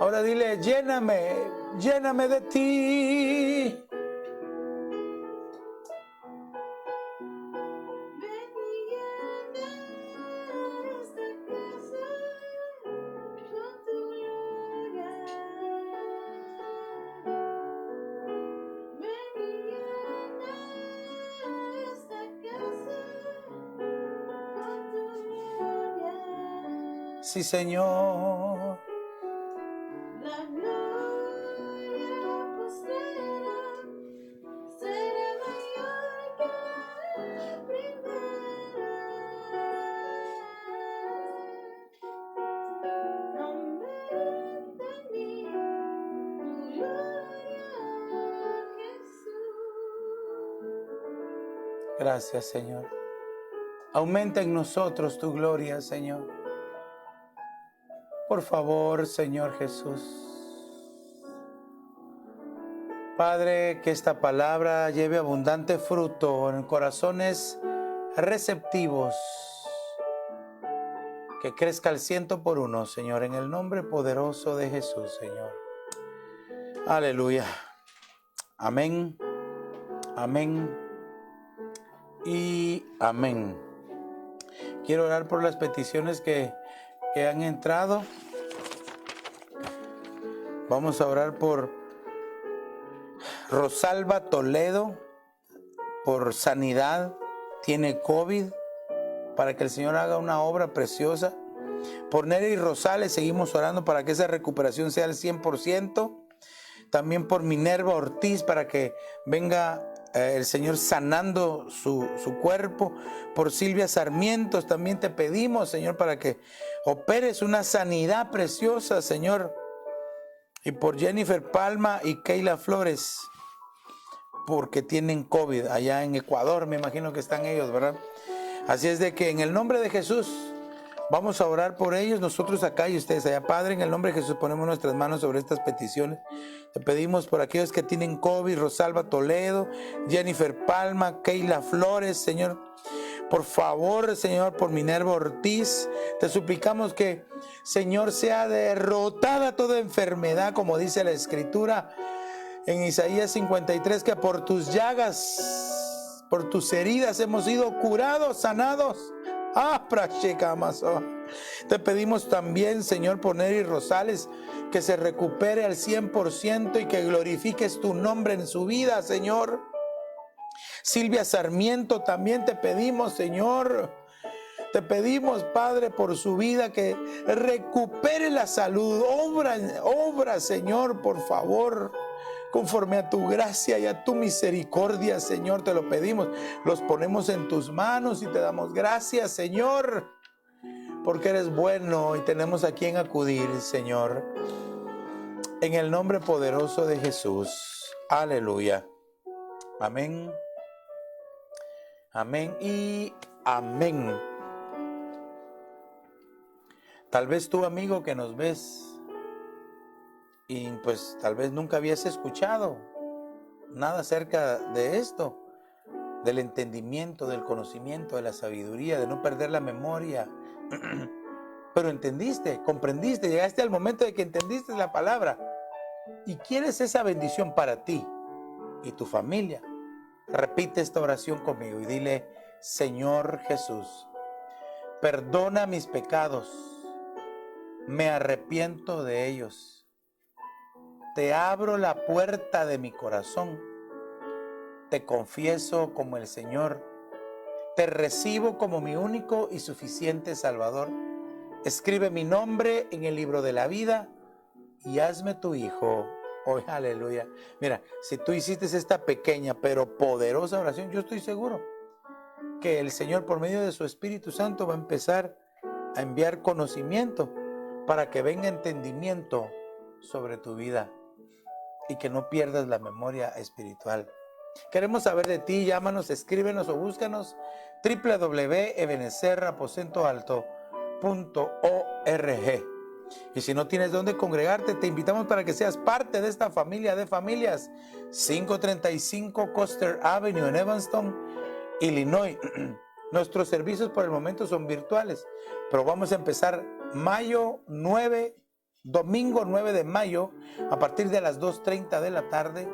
Ahora dile, lléname, lléname de ti. Sí, Señor. La gloria postrera será mayor que la primera. Aumenta en mí tu gloria, Jesús. Gracias, Señor. Aumenta en nosotros tu gloria, Señor. Por favor, Señor Jesús. Padre, que esta palabra lleve abundante fruto en corazones receptivos. Que crezca al 100 por 1, Señor, en el nombre poderoso de Jesús, Señor. Aleluya. Amén. Amén. Y amén. Quiero orar por las peticiones que han entrado. Vamos a orar por Rosalba Toledo, por sanidad. Tiene COVID, para que el Señor haga una obra preciosa. Por Nery Rosales seguimos orando para que esa recuperación sea al 100%. También por Minerva Ortiz, para que venga el Señor sanando su cuerpo. Por Silvia Sarmientos también te pedimos, Señor, para que operes una sanidad preciosa, Señor. Y por Jennifer Palma y Keila Flores, porque tienen COVID allá en Ecuador, me imagino que están ellos, ¿verdad? Así es de que en el nombre de Jesús vamos a orar por ellos, nosotros acá y ustedes allá. Padre, en el nombre de Jesús ponemos nuestras manos sobre estas peticiones. Te pedimos por aquellos que tienen COVID, Rosalba Toledo, Jennifer Palma, Keila Flores, Señor. Por favor, Señor, por Minerva Ortiz, te suplicamos que, Señor, sea derrotada toda enfermedad, como dice la Escritura en Isaías 53, que por tus llagas, por tus heridas hemos sido curados, sanados. Te pedimos también, Señor, por Nery Rosales, que se recupere al 100% y que glorifiques tu nombre en su vida, Señor. Silvia Sarmiento, también te pedimos, Señor. Te pedimos, Padre, por su vida, que recupere la salud. Obra, Señor, por favor, conforme a tu gracia y a tu misericordia, Señor, te lo pedimos. Los ponemos en tus manos y te damos gracias, Señor, porque eres bueno y tenemos a quien acudir, Señor. En el nombre poderoso de Jesús. Aleluya. Amén. Amén y amén. Tal vez tú, amigo, que nos ves y pues tal vez nunca habías escuchado nada acerca de esto, del entendimiento, del conocimiento, de la sabiduría, de no perder la memoria. Pero entendiste, comprendiste, llegaste al momento de que entendiste la palabra y quieres esa bendición para ti y tu familia. Repite esta oración conmigo y dile: Señor Jesús, perdona mis pecados, me arrepiento de ellos, te abro la puerta de mi corazón, te confieso como el Señor, te recibo como mi único y suficiente Salvador. Escribe mi nombre en el libro de la vida y hazme tu hijo. Oh, aleluya. Mira, si tú hiciste esta pequeña pero poderosa oración, yo estoy seguro que el Señor, por medio de su Espíritu Santo, va a empezar a enviar conocimiento para que venga entendimiento sobre tu vida y que no pierdas la memoria espiritual. Queremos saber de ti. Llámanos, escríbenos o búscanos www.ebenecerraposentoalto.org. Y si no tienes dónde congregarte, te invitamos para que seas parte de esta familia de familias. 535 Custer Avenue en Evanston, Illinois. Nuestros servicios por el momento son virtuales, pero vamos a empezar domingo 9 de mayo, a partir de las 2:30 de la tarde,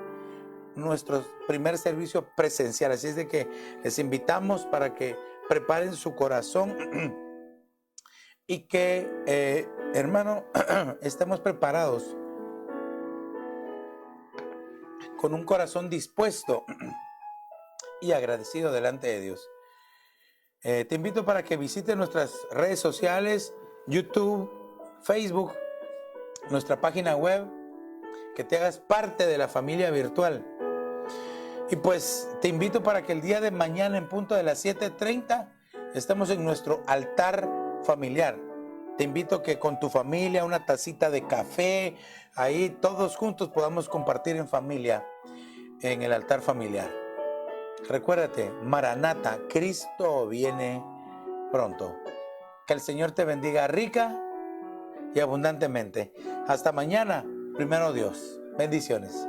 nuestro primer servicio presencial. Así es de que les invitamos para que preparen su corazón y que, hermano, estemos preparados con un corazón dispuesto y agradecido delante de Dios. Te invito para que visites nuestras redes sociales, YouTube, Facebook, nuestra página web, que te hagas parte de la familia virtual. Y pues te invito para que el día de mañana, en punto de las 7:30, estemos en nuestro altar familiar. Te invito que con tu familia, una tacita de café, ahí todos juntos podamos compartir en familia en el altar familiar. Recuérdate, Maranata, Cristo viene pronto. Que el Señor te bendiga rica y abundantemente. Hasta mañana, primero Dios. Bendiciones.